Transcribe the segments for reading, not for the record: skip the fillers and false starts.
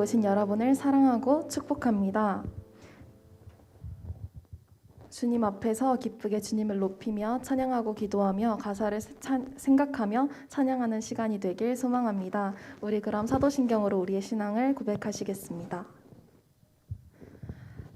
오신 여러분을 사랑하고 축복합니다. 주님 앞에서 기쁘게 주님을 높이며 찬양하고 기도하며 가사를 생각하며 찬양하는 시간이 되길 소망합니다. 우리 그럼 사도신경으로 우리의 신앙을 고백하시겠습니다.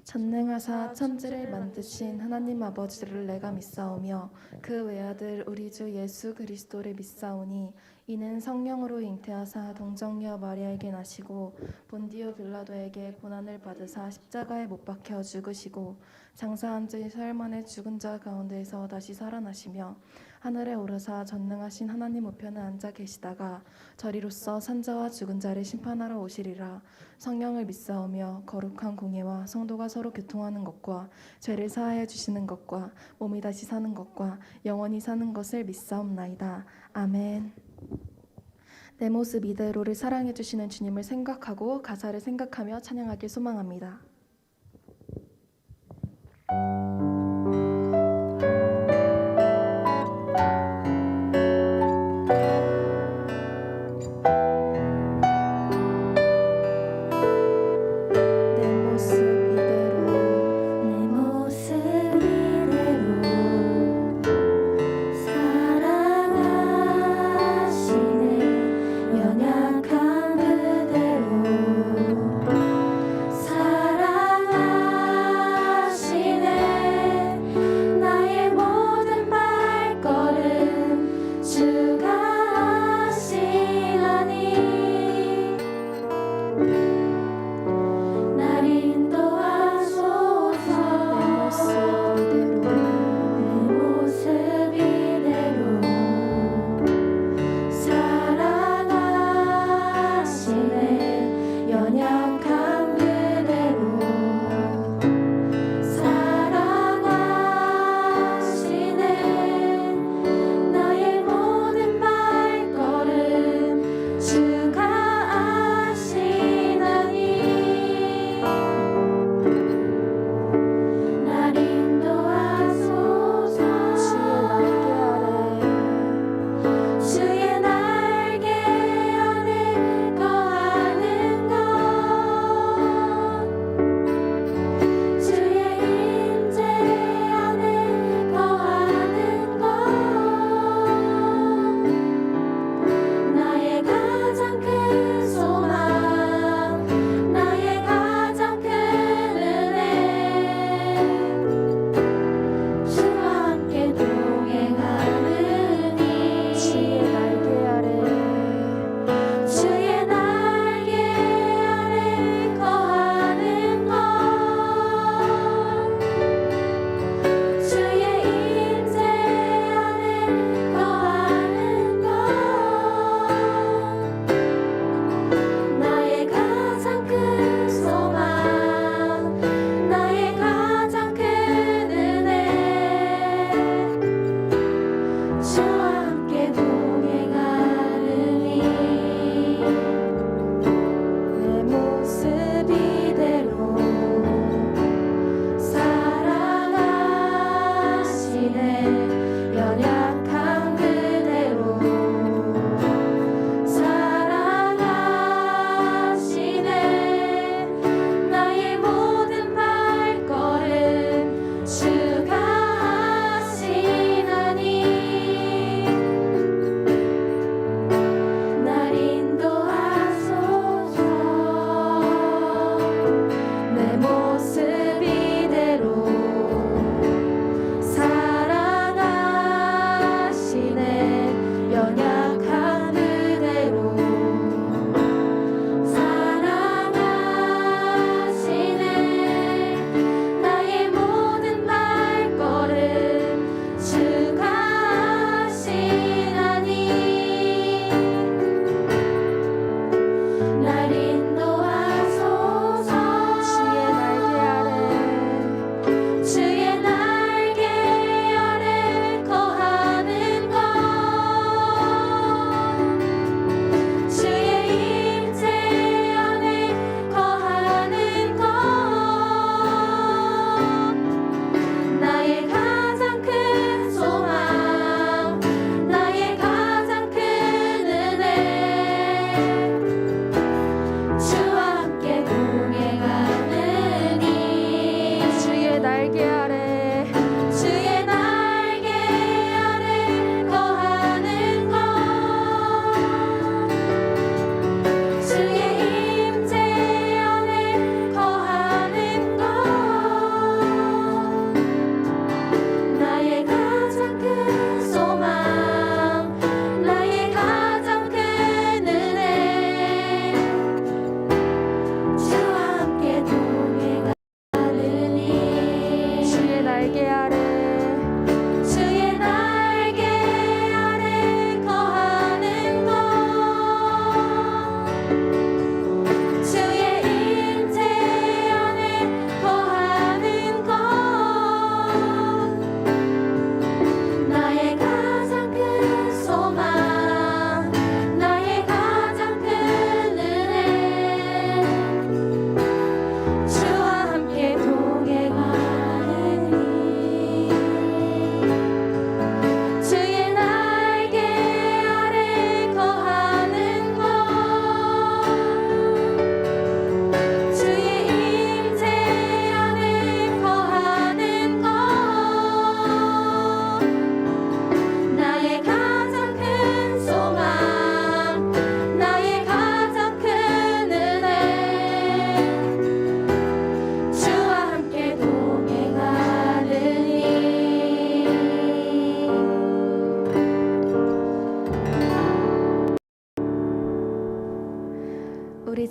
전능하사 천지를 만드신 하나님 아버지를 내가 믿사오며 그 외아들 우리 주 예수 그리스도를 믿사오니 이는 성령으로 잉태하사 동정녀 마리아에게 나시고 본디오 빌라도에게 고난을 받으사 십자가에 못 박혀 죽으시고 장사한 지 사흘 만에 죽은 자 가운데에서 다시 살아나시며 하늘에 오르사 전능하신 하나님 우편에 앉아 계시다가 저리로서 산자와 죽은 자를 심판하러 오시리라. 성령을 믿사오며 거룩한 공예와 성도가 서로 교통하는 것과 죄를 사하여 주시는 것과 몸이 다시 사는 것과 영원히 사는 것을 믿사옵나이다. 아멘. 내 모습 이대로를 사랑해 주시는 주님을 생각하고 가사를 생각하며 찬양하길 소망합니다. 사랑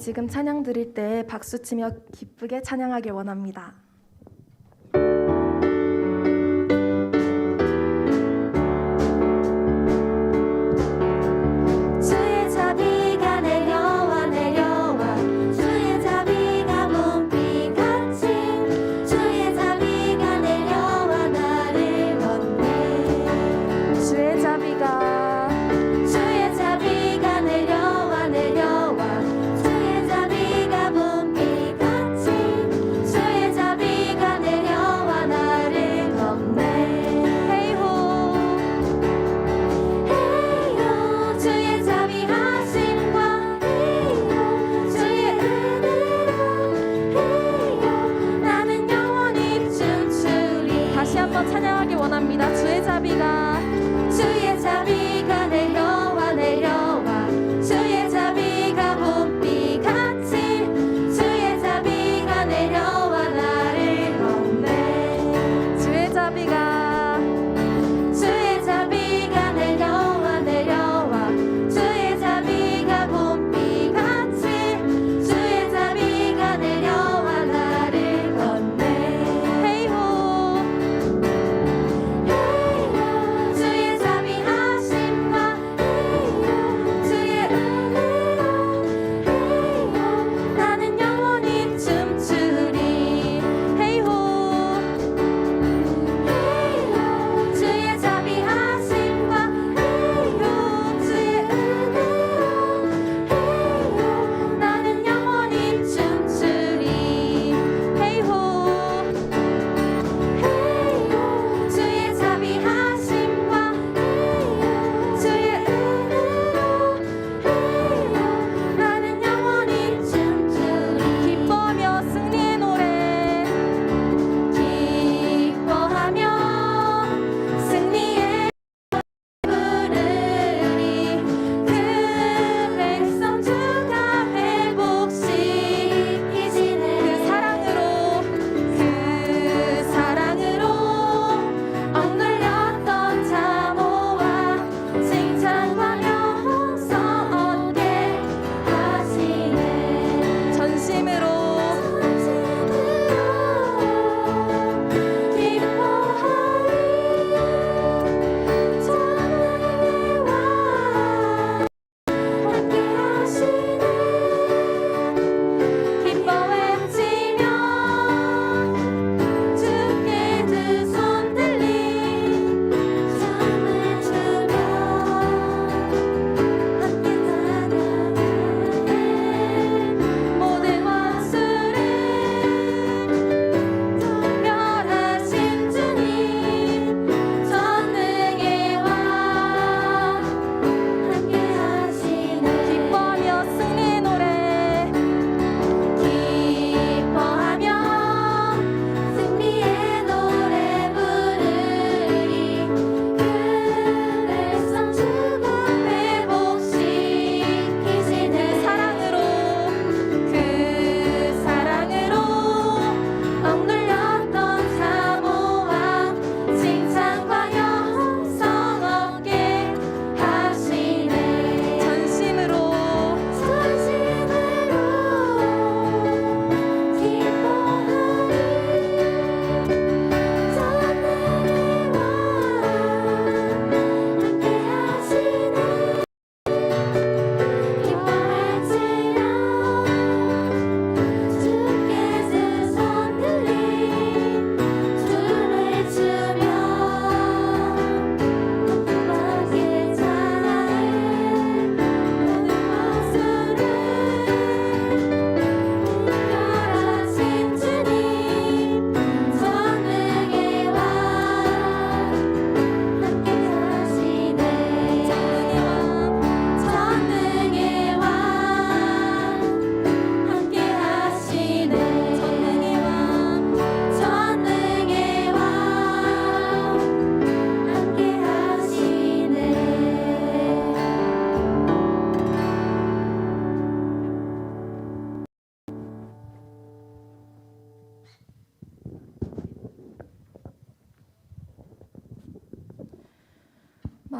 지금 찬양 드릴 때 박수치며 기쁘게 찬양하길 원합니다. 주의 자비가 내려와 내려와 주의 자비가 봄비같이 주의 자비가 내려와 나를 건네 주의 자비가 내려와 내려와 주의 자비가 봄비같이 주의 자비가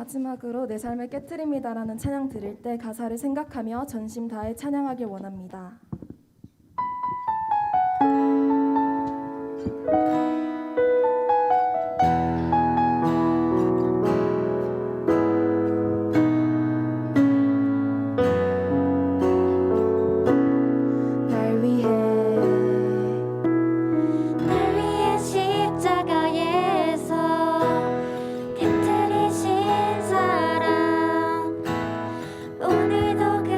마지막으로 내 삶을 깨트립니다라는 찬양 드릴 때 가사를 생각하며 전심 다해 찬양하길 원합니다. 날 위해 날 위해 십자가에서 깨뜨리신 사랑 오늘도 그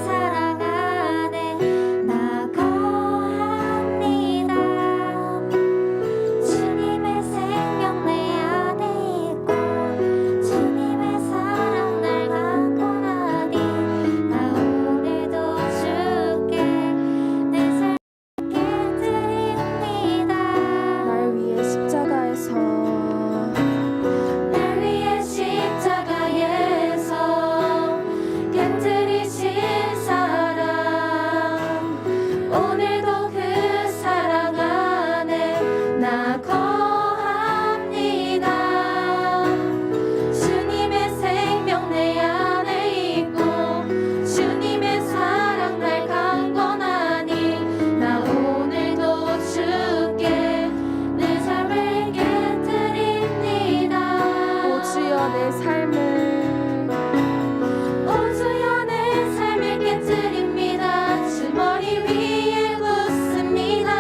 사랑 안에 나 거합니다. 주님의 생명 내 안에 있고 주님의 사랑 날 갖고 나니 나 오늘도 주께 내 삶 깨뜨립니다. 날 위해 십자가에서 날 위해 십자가에서 깨뜨리신 사랑 오늘도 그 사랑 안에 나 거합니다. 주님의 생명 내 안에 있고 주님의 사랑 날 강건하니 나 오늘도 주께 내 삶을 깨뜨립니다. 오 주여 내 삶을 오 주여 내 삶을 깨뜨립니다. 주 머리 위에 붓습니다.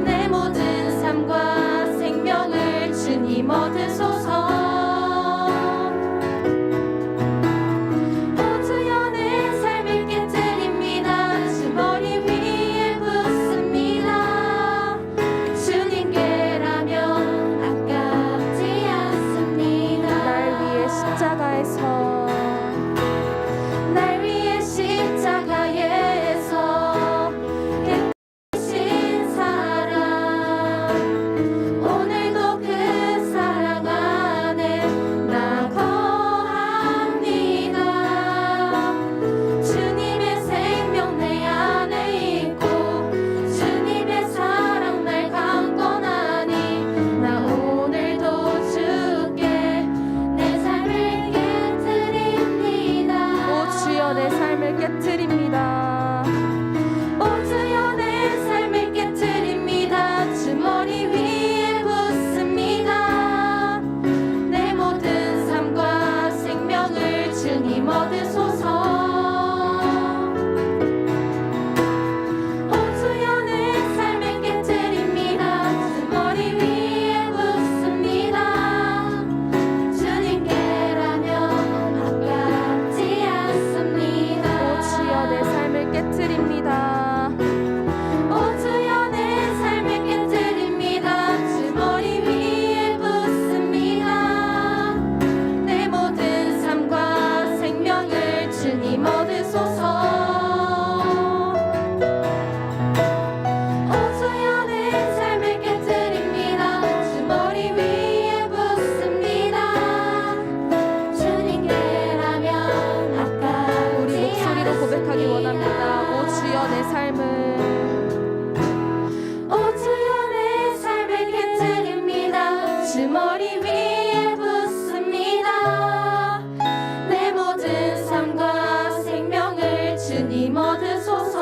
내 모든 삶과 생명을 주님 얻으소서. 오 주여 내 삶을 깨뜨립니다. 주 머리 위에 붓습니다. 주님께라면 아깝지 않습니다. 날 위해 십자가에서 날 위해 십자가에서 깨뜨리신 사랑 오늘도 그 사랑 안에 나 거합니다. 주님의 생명 내 안에 있고 주님의 사랑 날 강건하니 나 오늘도 주께 내 삶을 깨뜨립니다. 오 주여 내 삶을 깨트립니다. 오 주여 내 삶을 깨뜨립니다. 주 머리 위에 붓습니다. 내 모든 삶과 생명을 주님 얻으소서. 오 주여 내 삶을 깨뜨립니다. 주 머리 위에 붓습니다. 주님께라면 아깝지 않습니다. 오 주여 내 삶을 깨트립니다. 오 주여 내 삶을 깨뜨립니다. 주 머리 위에 붓습니다. 내 모든 삶과 생명을 주님 얻으소서. 오 주여 내 삶을 깨뜨립니다. 주 머리 위에 붓습니다. 주님께라면 아깝지 우리 목소리로 고백하기 않습니다. 원합니다. 오 주여 내 삶을 오 주여 내 삶을 깨뜨립니다. 주 머리 위에 붓습니다. 내 모든 삶과 생명을 주님 얻으소서.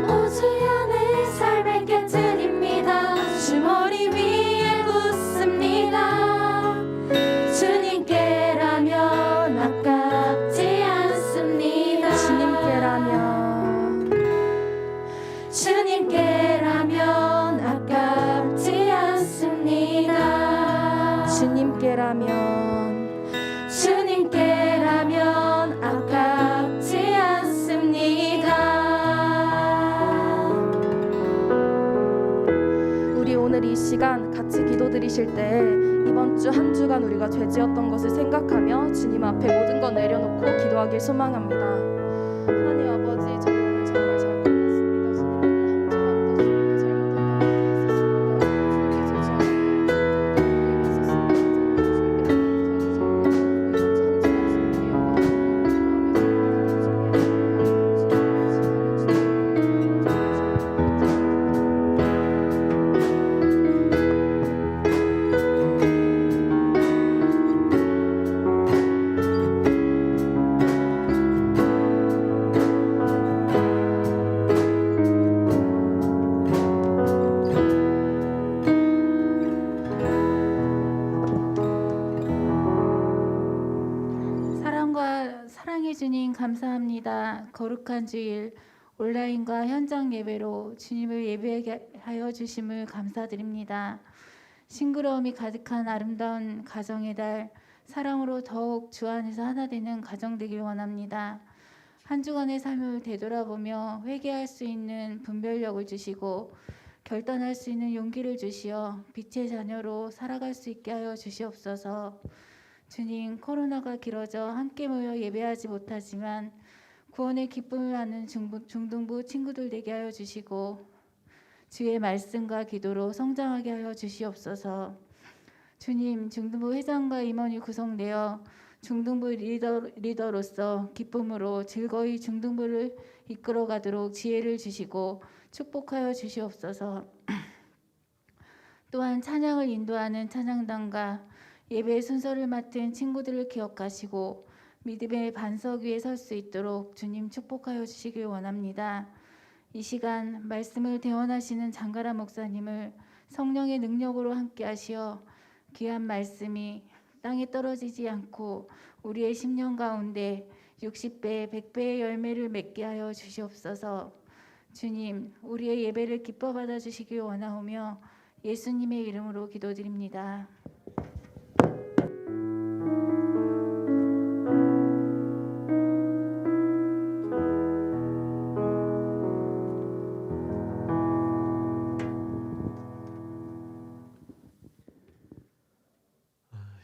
오 주여 내 삶을 깨뜨립니다. 주 머리 위에 붓습니다. 주님께라면 아깝지 않습니다. 주님께라면 아깝지 않습니다. 주님께라면 아깝지 않습니다. 우리 오늘 이 시간 같이 기도드리실 때 이번 주 한 주간 우리가 죄지었던 것을 생각하며 주님 앞에 모든 것 내려놓고 기도하길 소망합니다. 하나님 아버지 저희 오늘 정말 잘못했습니다. 주님 거룩한 주일 온라인과 현장 예배로 주님을 예배하게 하여 주심을 감사드립니다. 싱그러움이 가득한 아름다운 가정의 달, 사랑으로 더욱 주 안에서 하나 되는 가정 되길 원합니다. 한 주간의 삶을 되돌아보며 회개할 수 있는 분별력을 주시고 결단할 수 있는 용기를 주시어 빛의 자녀로 살아갈 수 있게 하여 주시옵소서. 주님, 코로나가 길어져 함께 모여 예배하지 못하지만 구원의 기쁨을 아는 중등부 친구들 되게 하여 주시고 주의 말씀과 기도로 성장하게 하여 주시옵소서. 주님, 중등부 회장과 임원이 구성되어 중등부 리더로서 기쁨으로 즐거이 중등부를 이끌어가도록 지혜를 주시고 축복하여 주시옵소서. 또한 찬양을 인도하는 찬양단과 예배의 순서를 맡은 친구들을 기억하시고 믿음의 반석 위에 설 수 있도록 주님 축복하여 주시길 원합니다. 이 시간 말씀을 대원하시는 장가라 목사님을 성령의 능력으로 함께 하시어 귀한 말씀이 땅에 떨어지지 않고 우리의 심령 가운데 60배, 100배의 열매를 맺게 하여 주시옵소서. 주님, 우리의 예배를 기뻐 받아주시길 원하오며 예수님의 이름으로 기도드립니다.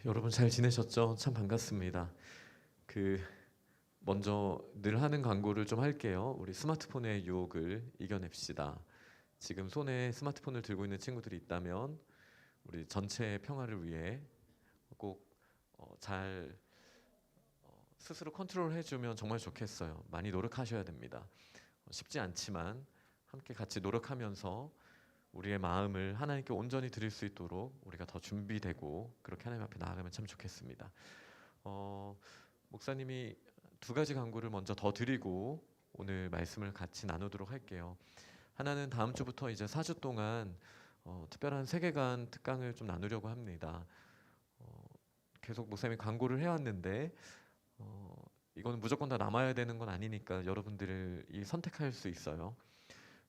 여러분 잘 지내셨죠? 참 반갑습니다. 먼저 늘 하는 광고를 좀 할게요. 우리 스마트폰의 유혹을 이겨냅시다. 지금 손에 스마트폰을 들고 있는 친구들이 있다면 우리 전체의 평화를 위해 꼭 잘 스스로 컨트롤 해주면 정말 좋겠어요. 많이 노력하셔야 됩니다. 쉽지 않지만 함께 같이 노력하면서 우리의 마음을 하나님께 온전히 드릴 수 있도록 우리가 더 준비되고 그렇게 하나님 앞에 나아가면 참 좋겠습니다. 목사님이 두 가지 광고를 먼저 더 드리고 오늘 말씀을 같이 나누도록 할게요. 하나는 다음 주부터 이제 4주 동안 특별한 세계관 특강을 좀 나누려고 합니다. 계속 목사님이 광고를 해왔는데 이거는 무조건 다 남아야 되는 건 아니니까 여러분들이 선택할 수 있어요.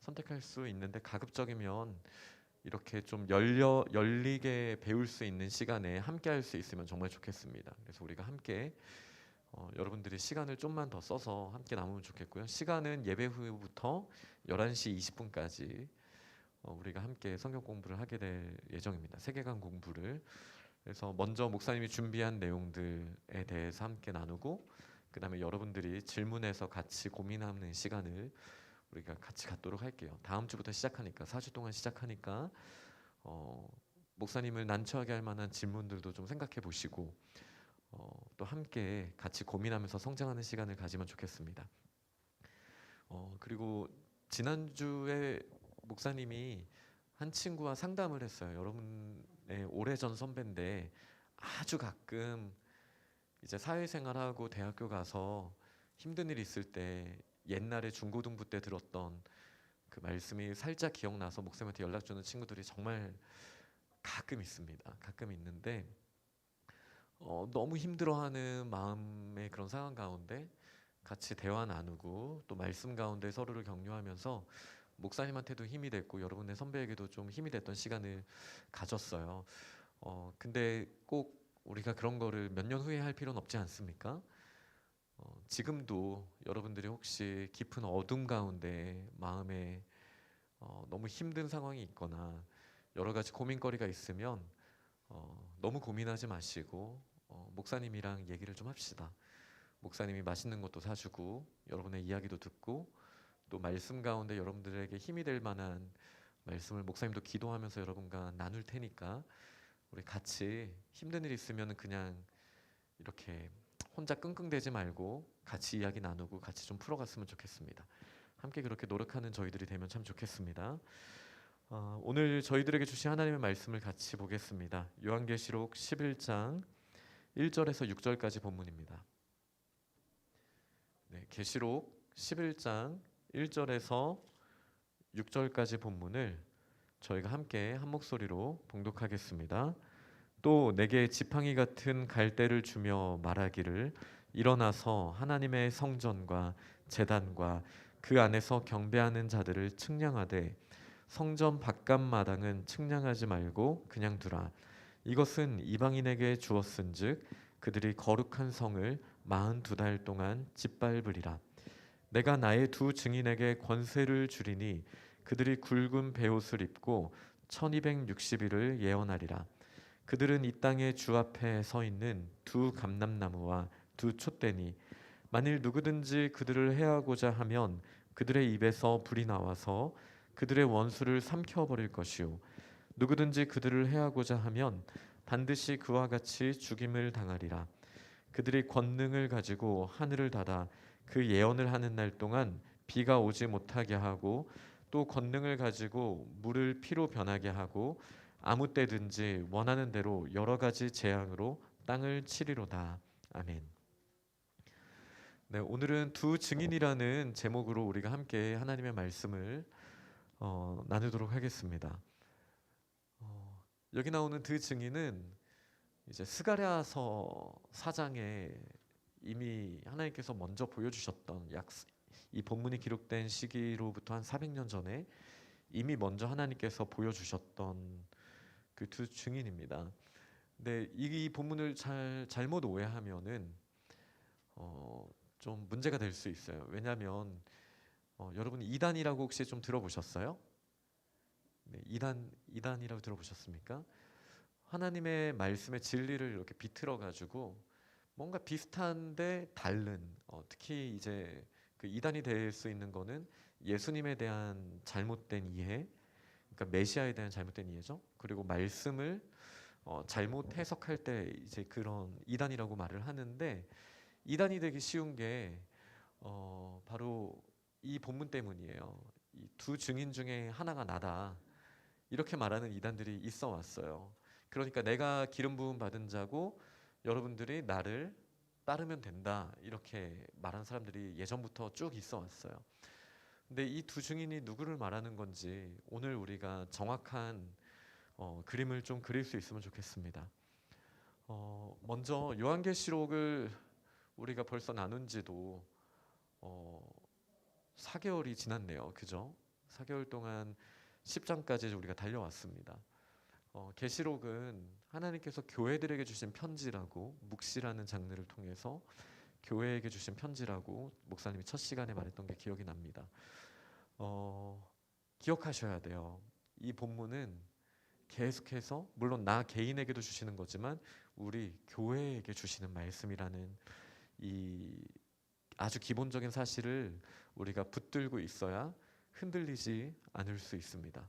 선택할 수 있는데 가급적이면 이렇게 좀 열리게 배울 수 있는 시간에 함께 할 수 있으면 정말 좋겠습니다. 그래서 우리가 함께 여러분들이 시간을 좀만 더 써서 함께 나누면 좋겠고요. 시간은 예배 후부터 11시 20분까지 우리가 함께 성경 공부를 하게 될 예정입니다. 세계관 공부를. 그래서 먼저 목사님이 준비한 내용들에 대해서 함께 나누고 그 다음에 여러분들이 질문해서 같이 고민하는 시간을 우리가 같이 갖도록 할게요. 다음 주부터 시작하니까 4주 동안 시작하니까 목사님을 난처하게 할 만한 질문들도 좀 생각해 보시고 또 함께 같이 고민하면서 성장하는 시간을 가지면 좋겠습니다. 그리고 지난주에 목사님이 한 친구와 상담을 했어요. 여러분의 오래전 선배인데 아주 가끔 이제 사회생활하고 대학교 가서 힘든 일 있을 때 옛날에 중고등부 때 들었던 그 말씀이 살짝 기억나서 목사님한테 연락 주는 친구들이 정말 가끔 있습니다. 가끔 있는데 너무 힘들어하는 마음의 그런 상황 가운데 같이 대화 나누고 또 말씀 가운데 서로를 격려하면서 목사님한테도 힘이 됐고 여러분의 선배에게도 좀 힘이 됐던 시간을 가졌어요. 근데 꼭 우리가 그런 거를 몇 년 후에 할 필요는 없지 않습니까? 지금도 여러분들이 혹시 깊은 어둠 가운데 마음에 너무 힘든 상황이 있거나 여러 가지 고민거리가 있으면 너무 고민하지 마시고 목사님이랑 얘기를 좀 합시다. 목사님이 맛있는 것도 사주고 여러분의 이야기도 듣고 또 말씀 가운데 여러분들에게 힘이 될 만한 말씀을 목사님도 기도하면서 여러분과 나눌 테니까 우리 같이 힘든 일 있으면 그냥 이렇게 혼자 끙끙대지 말고 같이 이야기 나누고 같이 좀 풀어갔으면 좋겠습니다. 함께 그렇게 노력하는 저희들이 되면 참 좋겠습니다. 오늘 저희들에게 주신 하나님의 말씀을 같이 보겠습니다. 요한계시록 11장 1절에서 6절까지 본문입니다. 네, 계시록 11장 1절에서 6절까지 본문을 저희가 함께 한 목소리로 봉독하겠습니다. 또 내게 지팡이 같은 갈대를 주며 말하기를 일어나서 하나님의 성전과 제단과 그 안에서 경배하는 자들을 측량하되 성전 바깥 마당은 측량하지 말고 그냥 두라. 이것은 이방인에게 주었은즉 그들이 거룩한 성을 42달 동안 짓밟으리라. 내가 나의 두 증인에게 권세를 주리니 그들이 굵은 베옷을 입고 1260일을 예언하리라. 그들은 이 땅의 주 앞에 서 있는 두 감람나무와 두 촛대니 만일 누구든지 그들을 해하고자 하면 그들의 입에서 불이 나와서 그들의 원수를 삼켜버릴 것이요 누구든지 그들을 해하고자 하면 반드시 그와 같이 죽임을 당하리라. 그들이 권능을 가지고 하늘을 닫아 그 예언을 하는 날 동안 비가 오지 못하게 하고 또 권능을 가지고 물을 피로 변하게 하고 아무 때든지 원하는 대로 여러 가지 재앙으로 땅을 치리로다. 아멘. 네, 오늘은 두 증인이라는 제목으로 우리가 함께 하나님의 말씀을 나누도록 하겠습니다. 여기 나오는 두 증인은 이제 스가랴서 4장에 이미 하나님께서 먼저 보여주셨던 이 본문이 기록된 시기로부터 한 400년 전에 이미 먼저 하나님께서 보여주셨던 그 두 증인입니다. 근데 이 본문을 잘못 오해하면은 좀 문제가 될 수 있어요. 왜냐하면 여러분 이단이라고 혹시 좀 들어보셨어요? 네, 이단이라고 들어보셨습니까? 하나님의 말씀의 진리를 이렇게 비틀어 가지고 뭔가 비슷한데 다른 특히 이제 그 이단이 될 수 있는 거는 예수님에 대한 잘못된 이해, 그러니까 메시아에 대한 잘못된 이해죠. 그리고 말씀을 잘못 해석할 때 이제 그런 이단이라고 말을 하는데 이단이 되기 쉬운 게 바로 이 본문 때문이에요. 이 두 증인 중에 하나가 나다 이렇게 말하는 이단들이 있어 왔어요. 그러니까 내가 기름 부음 받은 자고 여러분들이 나를 따르면 된다 이렇게 말하는 사람들이 예전부터 쭉 있어 왔어요. 근데 이 두 증인이 누구를 말하는 건지 오늘 우리가 정확한 그림을 좀 그릴 수 있으면 좋겠습니다. 먼저 요한계시록을 우리가 벌써 나눈 지도 4개월이 지났네요. 그죠? 4개월 동안 10장까지 우리가 달려왔습니다. 계시록은 하나님께서 교회들에게 주신 편지라고 묵시라는 장르를 통해서 교회에게 주신 편지라고 목사님이 첫 시간에 말했던 게 기억이 납니다. 기억하셔야 돼요. 이 본문은 계속해서 물론 나 개인에게도 주시는 거지만 우리 교회에게 주시는 말씀이라는 이 아주 기본적인 사실을 우리가 붙들고 있어야 흔들리지 않을 수 있습니다.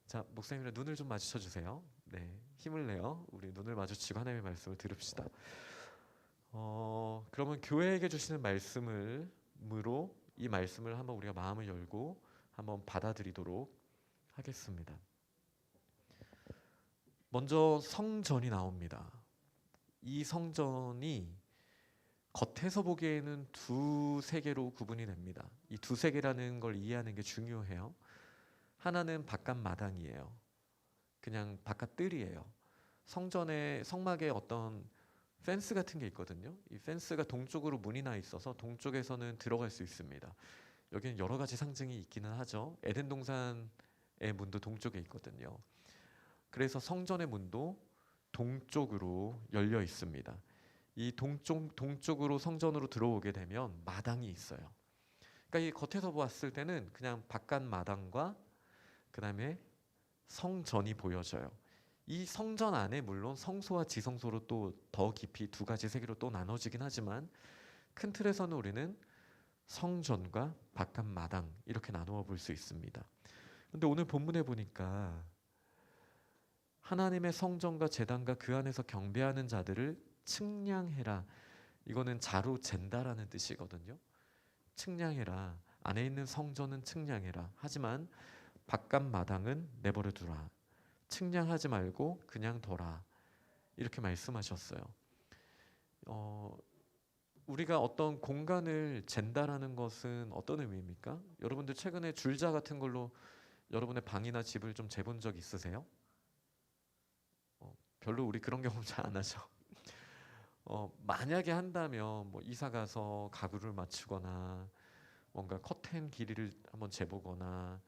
자, 목사님이랑 눈을 좀 마주쳐 주세요. 네, 힘을 내요. 우리 눈을 마주치고 하나님의 말씀을 들읍시다. 그러면 교회에게 주시는 말씀으로 이 말씀을 한번 우리가 마음을 열고 한번 받아들이도록 하겠습니다. 먼저 성전이 나옵니다. 이 성전이 겉에서 보기에는 두 세계로 구분이 됩니다. 이 두 세계라는 걸 이해하는 게 중요해요. 하나는 바깥 마당이에요. 그냥 바깥 뜰이에요. 성전의 성막에 어떤 펜스 같은 게 있거든요. 이 펜스가 동쪽으로 문이 나 있어서 동쪽에서는 들어갈 수 있습니다. 여기는 여러 가지 상징이 있기는 하죠. 에덴 동산의 문도 동쪽에 있거든요. 그래서 성전의 문도 동쪽으로 열려 있습니다. 이 동쪽으로 성전으로 들어오게 되면 마당이 있어요. 그러니까 이 겉에서 보았을 때는 그냥 바깥 마당과 그다음에 성전이 보여져요. 이 성전 안에 물론 성소와 지성소로 또 더 깊이 두 가지 세계로 또 나눠지긴 하지만 큰 틀에서는 우리는 성전과 바깥 마당 이렇게 나누어 볼 수 있습니다. 근데 오늘 본문에 보니까 하나님의 성전과 제단과 그 안에서 경배하는 자들을 측량해라. 이거는 자로 잰다라는 뜻이거든요. 측량해라. 안에 있는 성전은 측량해라. 하지만 바깥 마당은 내버려 두라. 측량하지 말고 그냥 둬라. 이렇게 말씀하셨어요. 우리가 어떤 공간을 잰다라는 것은 어떤 의미입니까? 여러분들 최근에 줄자 같은 걸로 여러분의 방이나 집을 좀 재본 적 있으세요? 별로 우리 그런 경험 잘 안 하죠. 만약에 한다면 뭐 이사 가서 가구를 맞추거나 뭔가 커튼 길이를 한번 재보거나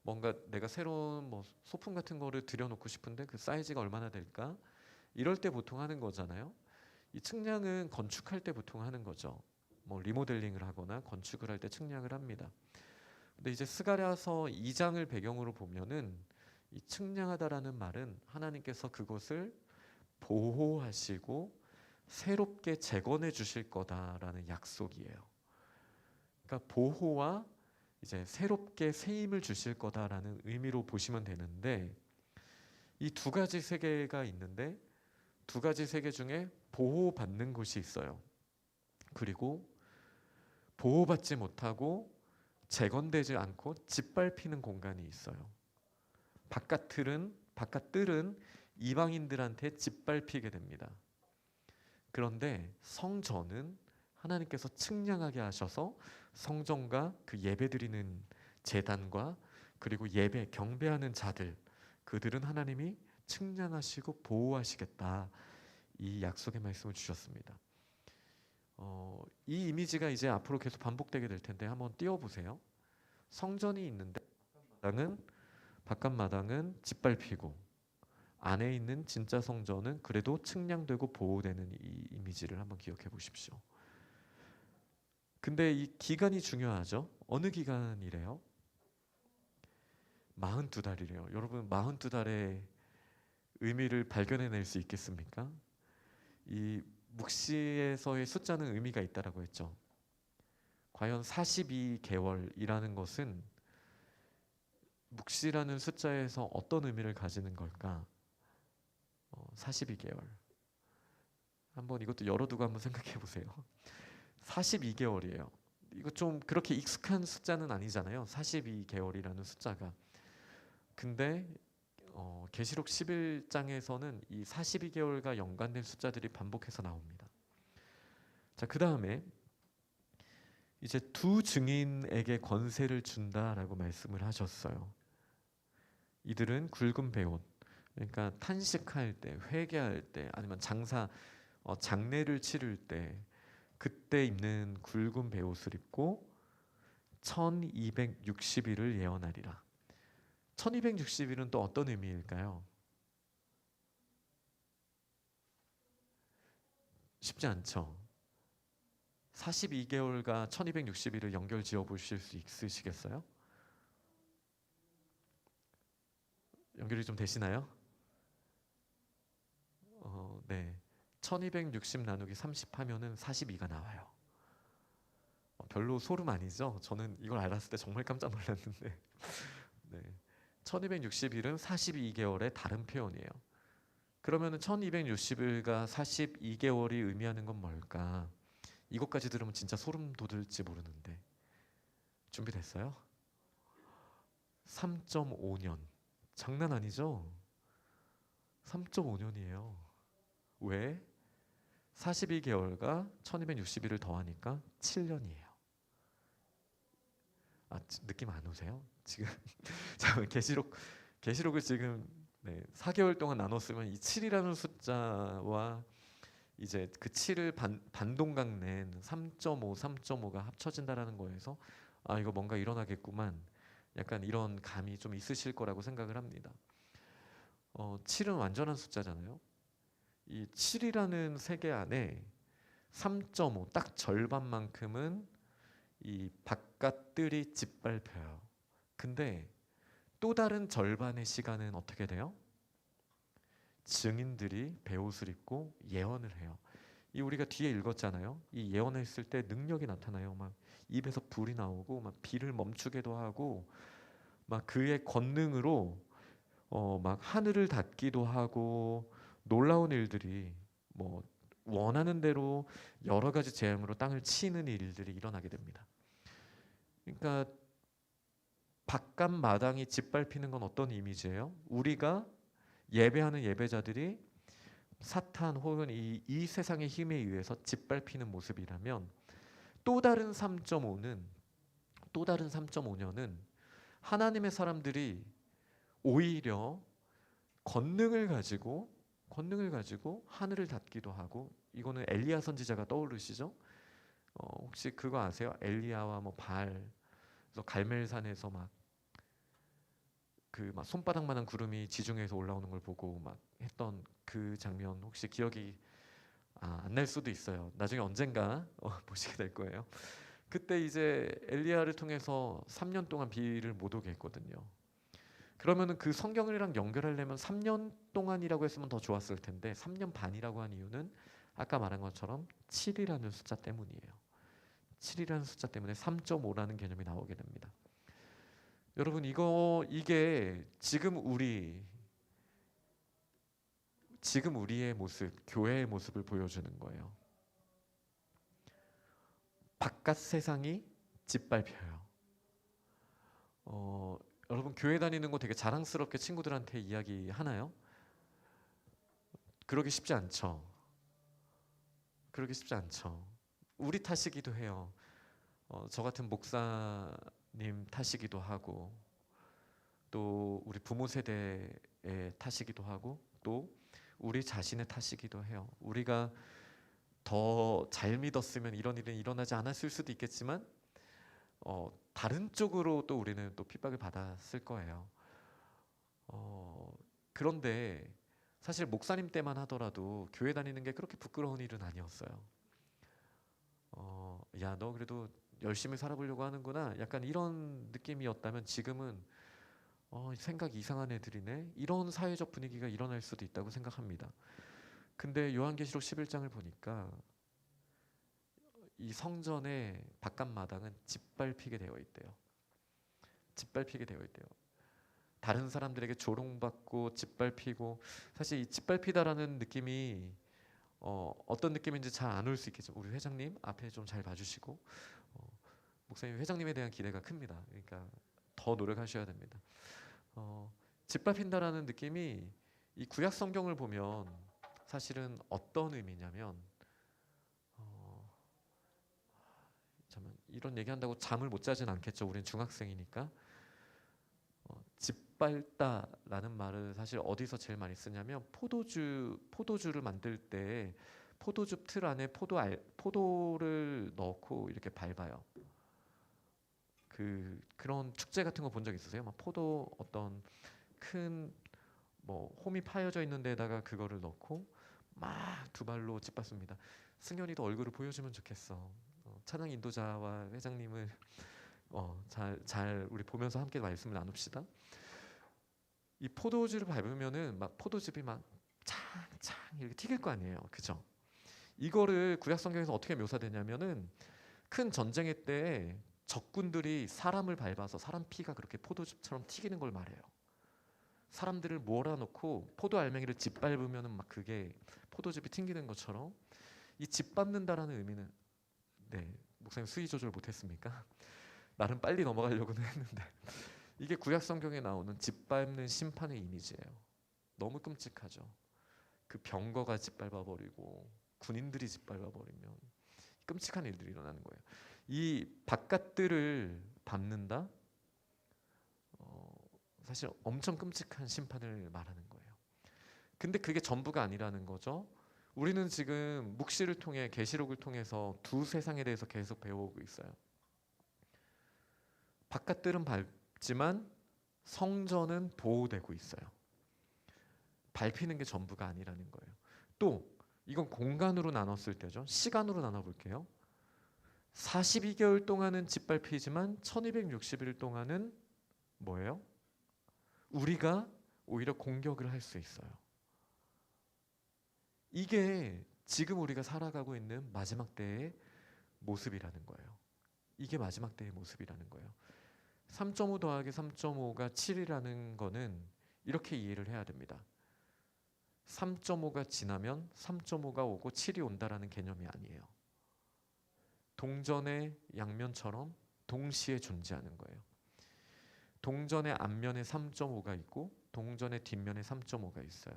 뭔가 내가 새로운 뭐 소품 같은 거를 들여놓고 싶은데 그 사이즈가 얼마나 될까? 이럴 때 보통 하는 거잖아요. 이 측량은 건축할 때 보통 하는 거죠. 뭐 리모델링을 하거나 건축을 할 때 측량을 합니다. 근데 이제 스가랴서 2장을 배경으로 보면은 이 측량하다라는 말은 하나님께서 그것을 보호하시고 새롭게 재건해 주실 거다라는 약속이에요. 그러니까 보호와 이제 새롭게 새 힘을 주실 거다라는 의미로 보시면 되는데, 이 두 가지 세계가 있는데 두 가지 세계 중에 보호받는 곳이 있어요. 그리고 보호받지 못하고 재건되지 않고 짓밟히는 공간이 있어요. 바깥들은 이방인들한테 짓밟히게 됩니다. 그런데 성전은 하나님께서 측량하게 하셔서 성전과 그 예배드리는 제단과 그리고 예배 경배하는 자들, 그들은 하나님이 측량하시고 보호하시겠다, 이 약속의 말씀을 주셨습니다. 이 이미지가 이제 앞으로 계속 반복되게 될 텐데 한번 띄워보세요. 성전이 있는데 바깥 마당은 짓밟히고 안에 있는 진짜 성전은 그래도 측량되고 보호되는 이 이미지를 한번 기억해 보십시오. 근데 이 기간이 중요하죠. 어느 기간이래요? 42달이래요. 여러분 42달의 의미를 발견해낼 수 있겠습니까? 이 묵시에서의 숫자는 의미가 있다라고 했죠. 과연 42개월이라는 것은 묵시라는 숫자에서 어떤 의미를 가지는 걸까? 42개월. 한번 이것도 열어두고 한번 생각해 보세요. 42개월이에요. 이거 좀 그렇게 익숙한 숫자는 아니잖아요. 42개월이라는 숫자가. 근데 계시록 11장에서는 이 42개월과 연관된 숫자들이 반복해서 나옵니다. 자, 그 다음에 이제 두 증인에게 권세를 준다라고 말씀을 하셨어요. 이들은 굵은 베옷, 그러니까 탄식할 때, 회개할 때, 아니면 장례를 치를 때 그때 입는 굵은 베옷을 입고 1260일을 예언하리라. 1260일은 또 어떤 의미일까요? 쉽지 않죠. 42개월과 1260일을 연결 지어 보실 수 있으시겠어요? 연결이 좀 되시나요? 네. 1260 나누기 30 하면은 42가 나와요. 별로 소름 아니죠? 저는 이걸 알았을 때 정말 깜짝 놀랐는데. 네. 1260일은 42개월의 다른 표현이에요. 그러면은 1260일과 42개월이 의미하는 건 뭘까? 이것까지 들으면 진짜 소름 돋을지 모르는데. 준비됐어요? 3.5년. 장난 아니죠? 3.5년이에요. 왜? 42개월과 1260일을 더하니까 7년이에요. 느낌 안 오세요? 지금 계시록을 지금 4개월 동안 나눴으면 이 7이라는 숫자와 이제 그 7을 반동강 낸 3.5, 3.5가 합쳐진다라는 거에서 이거 뭔가 일어나겠구만, 약간 이런 감이 좀 있으실 거라고 생각을 합니다. 7은 완전한 숫자잖아요. 이 7이라는 세계 안에 3.5, 딱 절반만큼은 이 바깥들이 짓밟혀요. 근데 또 다른 절반의 시간은 어떻게 돼요? 증인들이 베옷을 입고 예언을 해요. 이 우리가 뒤에 읽었잖아요. 이 예언했을 때 능력이 나타나요. 막 입에서 불이 나오고 막 비를 멈추게도 하고 막 그의 권능으로 막 하늘을 닫기도 하고 놀라운 일들이, 뭐 원하는 대로 여러 가지 재앙으로 땅을 치는 일들이 일어나게 됩니다. 그러니까 바깥 마당이 짓밟히는 건 어떤 이미지예요? 우리가 예배하는 예배자들이 사탄 혹은 이 세상의 힘에 의해서 짓밟히는 모습이라면, 또 다른 3.5년은 하나님의 사람들이 오히려 권능을 가지고 하늘을 닫기도 하고 이거는 엘리야 선지자가 떠오르시죠? 혹시 그거 아세요? 엘리야와 뭐 바알, 그래서 갈멜산에서 막 그 막 손바닥만한 구름이 지중해에서 올라오는 걸 보고 막 했던 그 장면 혹시 기억이 안 날 수도 있어요. 나중에 언젠가 보시게 될 거예요. 그때 이제 엘리야를 통해서 3년 동안 비를 못 오게 했거든요. 그러면은 그 성경이랑 연결하려면 3년 동안이라고 했으면 더 좋았을 텐데 3년 반이라고 한 이유는 아까 말한 것처럼 7이라는 숫자 때문이에요. 7이라는 숫자 때문에 3.5라는 개념이 나오게 됩니다. 여러분 이게 지금 우리의 모습, 교회의 모습을 보여주는 거예요. 바깥 세상이 짓밟혀요. 여러분 교회 다니는 거 되게 자랑스럽게 친구들한테 이야기하나요? 그러기 쉽지 않죠. 그러기 쉽지 않죠. 우리 탓이기도 해요. 저 같은 목사님 탓이기도 하고 또 우리 부모 세대의 탓이기도 하고 또 우리 자신의 탓이기도 해요. 우리가 더 잘 믿었으면 이런 일은 일어나지 않았을 수도 있겠지만 다른 쪽으로 또 우리는 또 핍박을 받았을 거예요. 그런데 사실 목사님 때만 하더라도 교회 다니는 게 그렇게 부끄러운 일은 아니었어요. 야, 너 그래도 열심히 살아보려고 하는구나. 약간 이런 느낌이었다면 지금은 생각이 이상한 애들이네. 이런 사회적 분위기가 일어날 수도 있다고 생각합니다. 근데 요한계시록 11장을 보니까 이 성전의 바깥 마당은 짓밟히게 되어 있대요. 짓밟히게 되어 있대요. 다른 사람들에게 조롱받고 짓밟히고 사실 이 짓밟히다라는 느낌이 어떤 느낌인지 잘 안 올 수 있겠죠. 우리 회장님 앞에 좀 잘 봐주시고 목사님 회장님에 대한 기대가 큽니다. 그러니까 더 노력하셔야 됩니다. 짓밟힌다라는 느낌이 이 구약 성경을 보면 사실은 어떤 의미냐면 잠깐 이런 얘기한다고 잠을 못 자진 않겠죠. 우린 중학생이니까. 짓밟다라는 말을 사실 어디서 제일 많이 쓰냐면 포도주를 만들 때 포도주 틀 안에 포도를 넣고 이렇게 밟아요. 그런 축제 같은 거 본 적 있으세요? 막 포도 어떤 큰 뭐 홈이 파여져 있는 데다가 그거를 넣고 막 두 발로 짓밟습니다. 승현이도 얼굴을 보여주면 좋겠어. 찬양 인도자와 회장님을 잘 우리 보면서 함께 말씀을 나눕시다. 이 포도주를 밟으면은 막 포도즙이 막 창창 이렇게 튀길 거 아니에요, 그죠? 이거를 구약 성경에서 어떻게 묘사되냐면은 큰 전쟁의 때에 적군들이 사람을 밟아서 사람 피가 그렇게 포도즙처럼 튀기는 걸 말해요. 사람들을 몰아놓고 포도 알맹이를 짓밟으면은 막 그게 포도즙이 튕기는 것처럼 이 짓밟는다라는 의미는 목사님 수위 조절 못했습니까? 나름 빨리 넘어가려고는 했는데 이게 구약 성경에 나오는 짓밟는 심판의 이미지예요. 너무 끔찍하죠. 그 병거가 짓밟아버리고 군인들이 짓밟아버리면 끔찍한 일들이 일어나는 거예요. 이 바깥들을 밟는다? 사실 엄청 끔찍한 심판을 말하는 거예요. 근데 그게 전부가 아니라는 거죠. 우리는 지금 묵시를 통해 계시록을 통해서 두 세상에 대해서 계속 배워오고 있어요. 바깥들은 밟지만 성전은 보호되고 있어요. 밟히는 게 전부가 아니라는 거예요. 또 이건 공간으로 나눴을 때죠. 시간으로 나눠볼게요. 42개월 동안은 짓밟히지만 1260일 동안은 뭐예요? 우리가 오히려 공격을 할 수 있어요. 이게 지금 우리가 살아가고 있는 마지막 때의 모습이라는 거예요. 이게 마지막 때의 모습이라는 거예요. 3.5 더하기 3.5가 7이라는 거는 이렇게 이해를 해야 됩니다. 3.5가 지나면 3.5가 오고 7이 온다라는 개념이 아니에요. 동전의 양면처럼 동시에 존재하는 거예요. 동전의 앞면에 3.5가 있고 동전의 뒷면에 3.5가 있어요.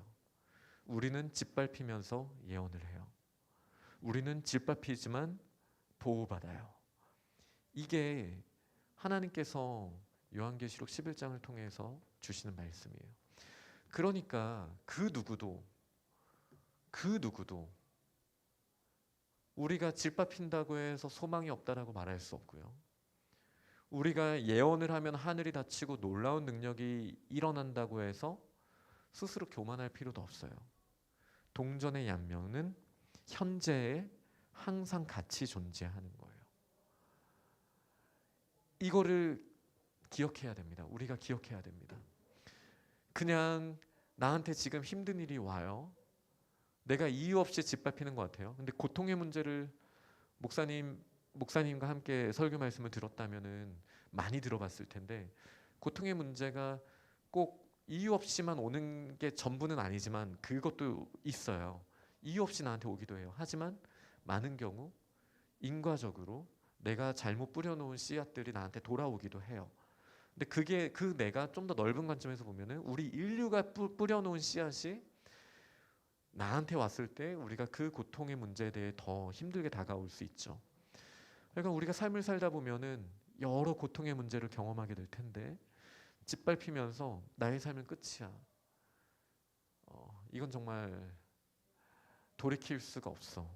우리는 짓밟히면서 예언을 해요. 우리는 짓밟히지만 보호받아요. 이게 하나님께서 요한계시록 11장을 통해서 주시는 말씀이에요. 그러니까 그 누구도 우리가 짓밟힌다고 해서 소망이 없다라고 말할 수 없고요. 우리가 예언을 하면 하늘이 닫히고 놀라운 능력이 일어난다고 해서 스스로 교만할 필요도 없어요. 동전의 양면은 현재에 항상 같이 존재하는 거예요. 이거를 기억해야 됩니다. 우리가 기억해야 됩니다. 그냥 나한테 지금 힘든 일이 와요. 내가 이유 없이 짓밟히는 것 같아요. 근데 고통의 문제를 목사님과 함께 설교 말씀을 들었다면은 많이 들어봤을 텐데, 고통의 문제가 꼭 이유 없이만 오는 게 전부는 아니지만 그것도 있어요. 이유 없이 나한테 오기도 해요. 하지만 많은 경우 인과적으로 내가 잘못 뿌려놓은 씨앗들이 나한테 돌아오기도 해요. 근데 그게 그 내가 좀 더 넓은 관점에서 보면은 우리 인류가 뿌려놓은 씨앗이 나한테 왔을 때 우리가 그 고통의 문제에 대해 더 힘들게 다가올 수 있죠. 그러니까 우리가 삶을 살다 보면은 여러 고통의 문제를 경험하게 될 텐데, 짓밟히면서 나의 삶은 끝이야. 이건 정말 돌이킬 수가 없어.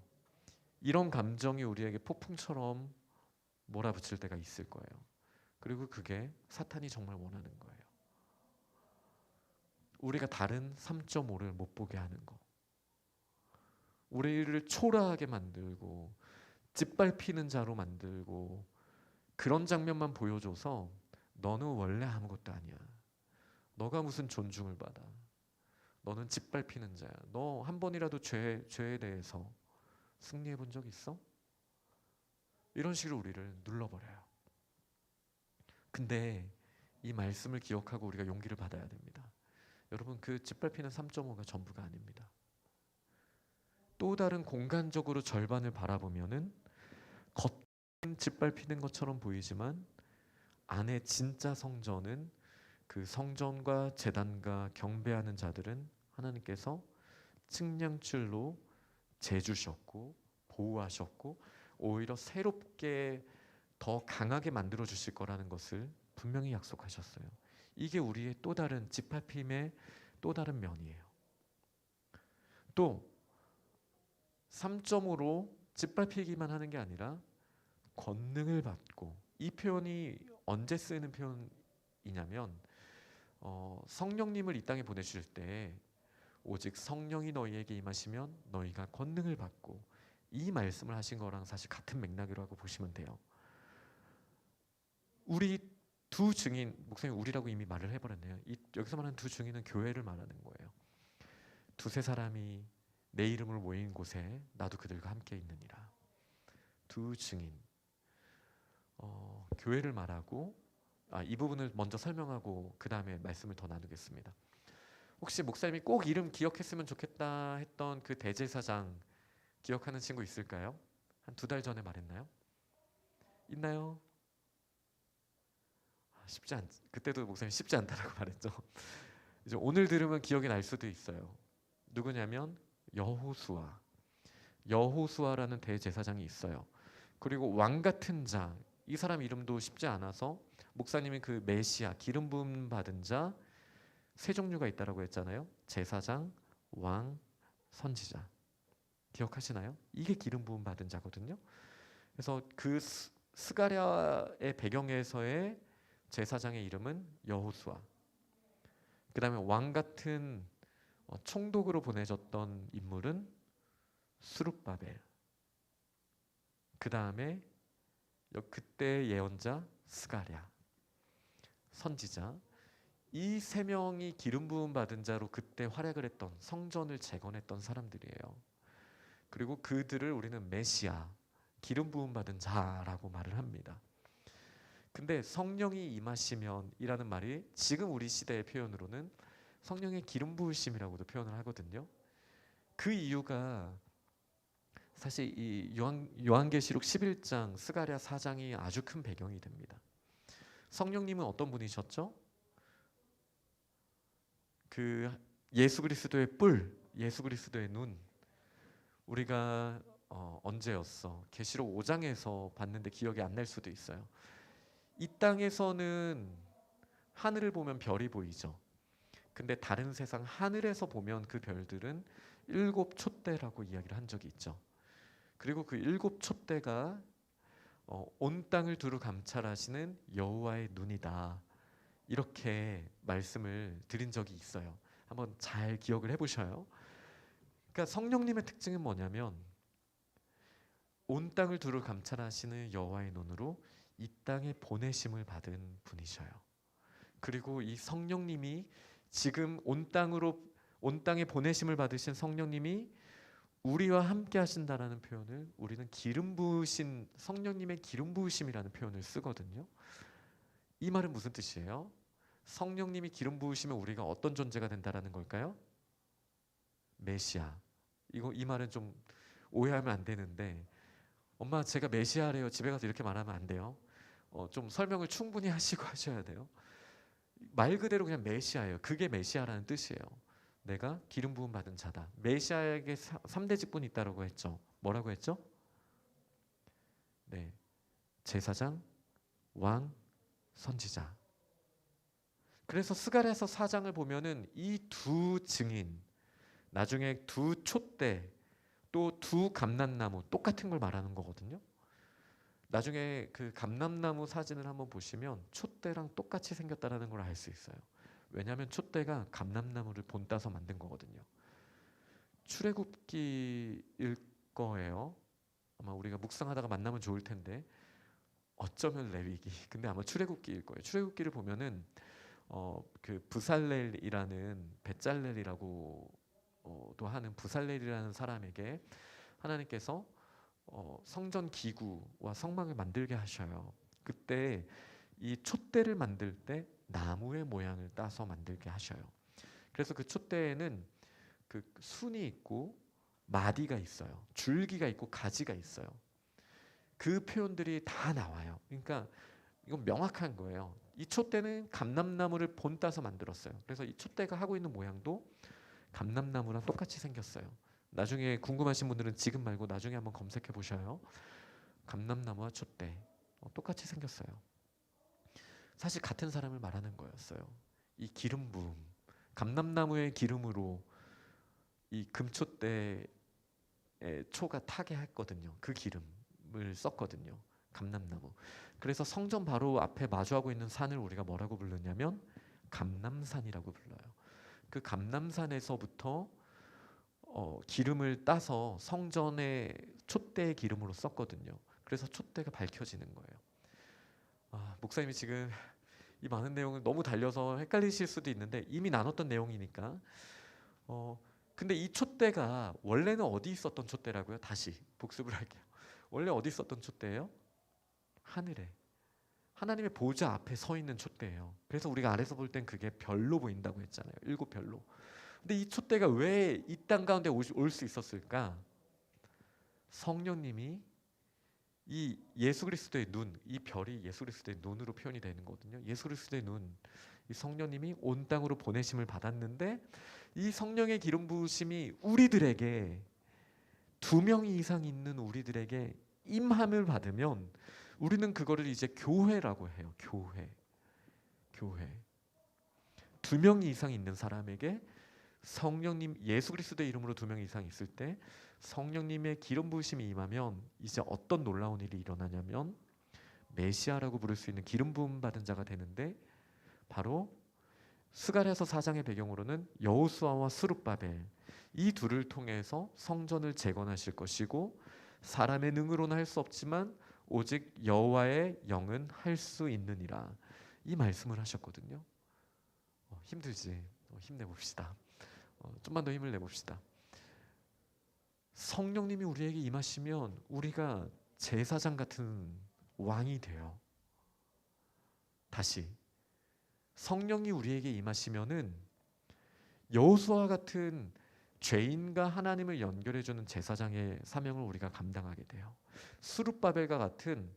이런 감정이 우리에게 폭풍처럼 몰아붙일 때가 있을 거예요. 그리고 그게 사탄이 정말 원하는 거예요. 우리가 다른 3.5를 못 보게 하는 거. 우리를 초라하게 만들고 짓밟히는 자로 만들고 그런 장면만 보여줘서 너는 원래 아무것도 아니야. 너가 무슨 존중을 받아. 너는 짓밟히는 자야. 너 한 번이라도 죄에 대해서 승리해 본 적 있어? 이런 식으로 우리를 눌러버려요. 근데 이 말씀을 기억하고 우리가 용기를 받아야 됩니다. 여러분, 그 짓밟히는 3.5가 전부가 아닙니다. 또 다른 공간적으로 절반을 바라보면은 겉은 짓밟히는 것처럼 보이지만 안에 진짜 성전은, 그 성전과 제단과 경배하는 자들은 하나님께서 측량줄로 재주셨고 보호하셨고 오히려 새롭게 더 강하게 만들어 주실 거라는 것을 분명히 약속하셨어요. 이게 우리의 또 다른 짓밟힘의 또 다른 면이에요. 또 3.5로 짓밟히기만 하는 게 아니라 권능을 받고, 이 표현이 언제 쓰이는 표현이냐면 성령님을 이 땅에 보내실 때 오직 성령이 너희에게 임하시면 너희가 권능을 받고, 이 말씀을 하신 거랑 사실 같은 맥락이라고 보시면 돼요. 우리 두 증인, 목사님 우리라고 이미 말을 해버렸네요. 여기서 말하는 두 증인은 교회를 말하는 거예요. 두세 사람이 내 이름으로 모인 곳에 나도 그들과 함께 있느니라. 두 증인, 교회를 말하고, 이 부분을 먼저 설명하고 그 다음에 말씀을 더 나누겠습니다. 혹시 목사님이 꼭 이름 기억했으면 좋겠다 했던 그 대제사장 기억하는 친구 있을까요? 한 2달 전에 말했나요? 있나요? 그때도 목사님 쉽지 않다라고 말했죠. 이제 오늘 들으면 기억이 날 수도 있어요. 누구냐면 여호수아라는 대제사장이 있어요. 그리고 왕 같은 자, 이 사람 이름도 쉽지 않아서 목사님이 그 메시아, 기름 부음 받은 자 세 종류가 있다라고 했잖아요. 제사장, 왕, 선지자. 기억하시나요? 이게 기름 부음 받은 자거든요. 그래서 그 스가랴의 배경에서의 제사장의 이름은 여호수아. 그 다음에 왕 같은 총독으로 보내졌던 인물은 스룹바벨. 그 다음에 그때 예언자 스가랴, 선지자. 이 세 명이 기름 부음 받은 자로 그때 활약을 했던, 성전을 재건했던 사람들이에요. 그리고 그들을 우리는 메시아, 기름 부음 받은 자라고 말을 합니다. 근데 성령이 임하시면이라는 말이 지금 우리 시대의 표현으로는 성령의 기름 부으심이라고도 표현을 하거든요. 그 이유가 사실 이 요한계시록 11장, 스가랴 4장이 아주 큰 배경이 됩니다. 성령님은 어떤 분이셨죠? 그 예수 그리스도의 뿔, 예수 그리스도의 눈. 우리가 언제였어? 계시록 5장에서 봤는데 기억이 안 날 수도 있어요. 이 땅에서는 하늘을 보면 별이 보이죠. 근데 다른 세상 하늘에서 보면 그 별들은 7 촛대라고 이야기를 한 적이 있죠. 그리고 그 7 촛대가 온 땅을 두루 감찰하시는 여호와의 눈이다. 이렇게 말씀을 드린 적이 있어요. 한번 잘 기억을 해보셔요. 그러니까 성령님의 특징은 뭐냐면 온 땅을 두루 감찰하시는 여호와의 눈으로 이 땅에 보내심을 받은 분이셔요. 그리고 이 성령님이 지금 온 땅에 보내심을 받으신 성령님이 우리와 함께 하신다라는 표현을 우리는 기름 부으신 성령님의 기름 부으심이라는 표현을 쓰거든요. 이 말은 무슨 뜻이에요? 성령님이 기름 부으시면 우리가 어떤 존재가 된다라는 걸까요? 메시아. 이 말은 좀 오해하면 안 되는데, 엄마 제가 메시아래요. 집에 가서 이렇게 말하면 안 돼요. 좀 설명을 충분히 하시고 하셔야 돼요. 말 그대로 그냥 메시아예요. 그게 메시아라는 뜻이에요. 내가 기름 부음 받은 자다. 메시아에게 3대 직분이 있다고 했죠. 뭐라고 했죠? 네, 제사장, 왕, 선지자. 그래서 스가랴서 4장을 보면은 이 두 증인, 나중에 두 촛대, 또 두 감람나무 똑같은 걸 말하는 거거든요. 나중에 그 감람나무 사진을 한번 보시면 촛대랑 똑같이 생겼다는 걸 알 수 있어요. 왜냐하면 촛대가 감람나무를 본따서 만든 거거든요. 출애굽기일 거예요. 아마 우리가 묵상하다가 만나면 좋을 텐데, 어쩌면 레위기, 근데 아마 출애굽기일 거예요. 출애굽기를 보면은 그 부살렐이라는 베잘렐이라고 또 하는 부살렐이라는 사람에게 하나님께서 성전 기구와 성막을 만들게 하셔요. 그때 이 촛대를 만들 때 나무의 모양을 따서 만들게 하셔요. 그래서 그 촛대에는 그 순이 있고 마디가 있어요. 줄기가 있고 가지가 있어요. 그 표현들이 다 나와요. 그러니까 이건 명확한 거예요. 이 촛대는 감람나무를 본따서 만들었어요. 그래서 이 촛대가 하고 있는 모양도 감람나무랑 똑같이 생겼어요. 나중에 궁금하신 분들은 지금 말고 나중에 한번 검색해 보셔요. 감람나무와 촛대 똑같이 생겼어요. 사실 같은 사람을 말하는 거였어요. 이 기름 부음, 감람나무의 기름으로 이 금촛대의 초가 타게 했거든요. 그 기름을 썼거든요. 감람나무. 그래서 성전 바로 앞에 마주하고 있는 산을 우리가 뭐라고 부르냐면 감람산이라고 불러요. 그 감람산에서부터 기름을 따서 성전의 촛대의 기름으로 썼거든요. 그래서 촛대가 밝혀지는 거예요. 목사님이 지금 이 많은 내용을 너무 달려서 헷갈리실 수도 있는데 이미 나눴던 내용이니까. 근데 이 촛대가 원래는 어디 있었던 촛대라고요? 다시 복습을 할게요. 원래 어디 있었던 촛대예요? 하늘에. 하나님의 보좌 앞에 서 있는 촛대예요. 그래서 우리가 아래서 볼 땐 그게 별로 보인다고 했잖아요. 7 별로. 근데 이 촛대가 왜 이 땅 가운데 올 수 있었을까? 성령님이 이 예수 그리스도의 눈, 이 별이 예수 그리스도의 눈으로 표현이 되는 거거든요. 예수 그리스도의 눈, 이 성령님이 온 땅으로 보내심을 받았는데 이 성령의 기름 부으심이 우리들에게 2명 이상 있는 우리들에게 임함을 받으면 우리는 그거를 이제 교회라고 해요. 교회. 2명 이상 있는 사람에게 성령님, 예수 그리스도의 이름으로 2명 이상 있을 때 성령님의 기름 부으심이 임하면 이제 어떤 놀라운 일이 일어나냐면 메시아라고 부를 수 있는 기름 부음 받은 자가 되는데, 바로 스가랴서 4장의 배경으로는 여호수아와 스룹바벨, 이 둘을 통해서 성전을 재건하실 것이고 사람의 능으로는 할 수 없지만 오직 여호와의 영은 할 수 있느니라, 이 말씀을 하셨거든요. 힘들지? 힘내봅시다. 좀만 더 힘을 내봅시다. 성령님이 우리에게 임하시면 우리가 제사장 같은 왕이 돼요. 다시 성령이 우리에게 임하시면은 여호수아 같은 죄인과 하나님을 연결해주는 제사장의 사명을 우리가 감당하게 돼요. 스룹바벨과 같은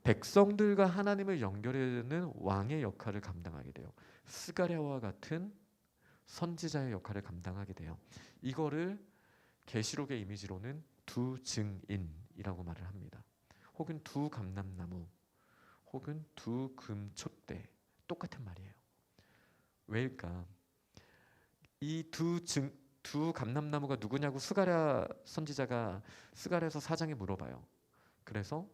백성들과 하나님을 연결해주는 왕의 역할을 감당하게 돼요. 스가랴와 같은 선지자의 역할을 감당하게 돼요. 이거를 계시록의 이미지로는 2 증인이라고 말을 합니다. 혹은 2 감람나무, 혹은 2 금촛대, 똑같은 말이에요. 왜일까? 이 두 감람나무가 누구냐고 스가랴 선지자가 스가랴서 4장에 물어봐요. 그래서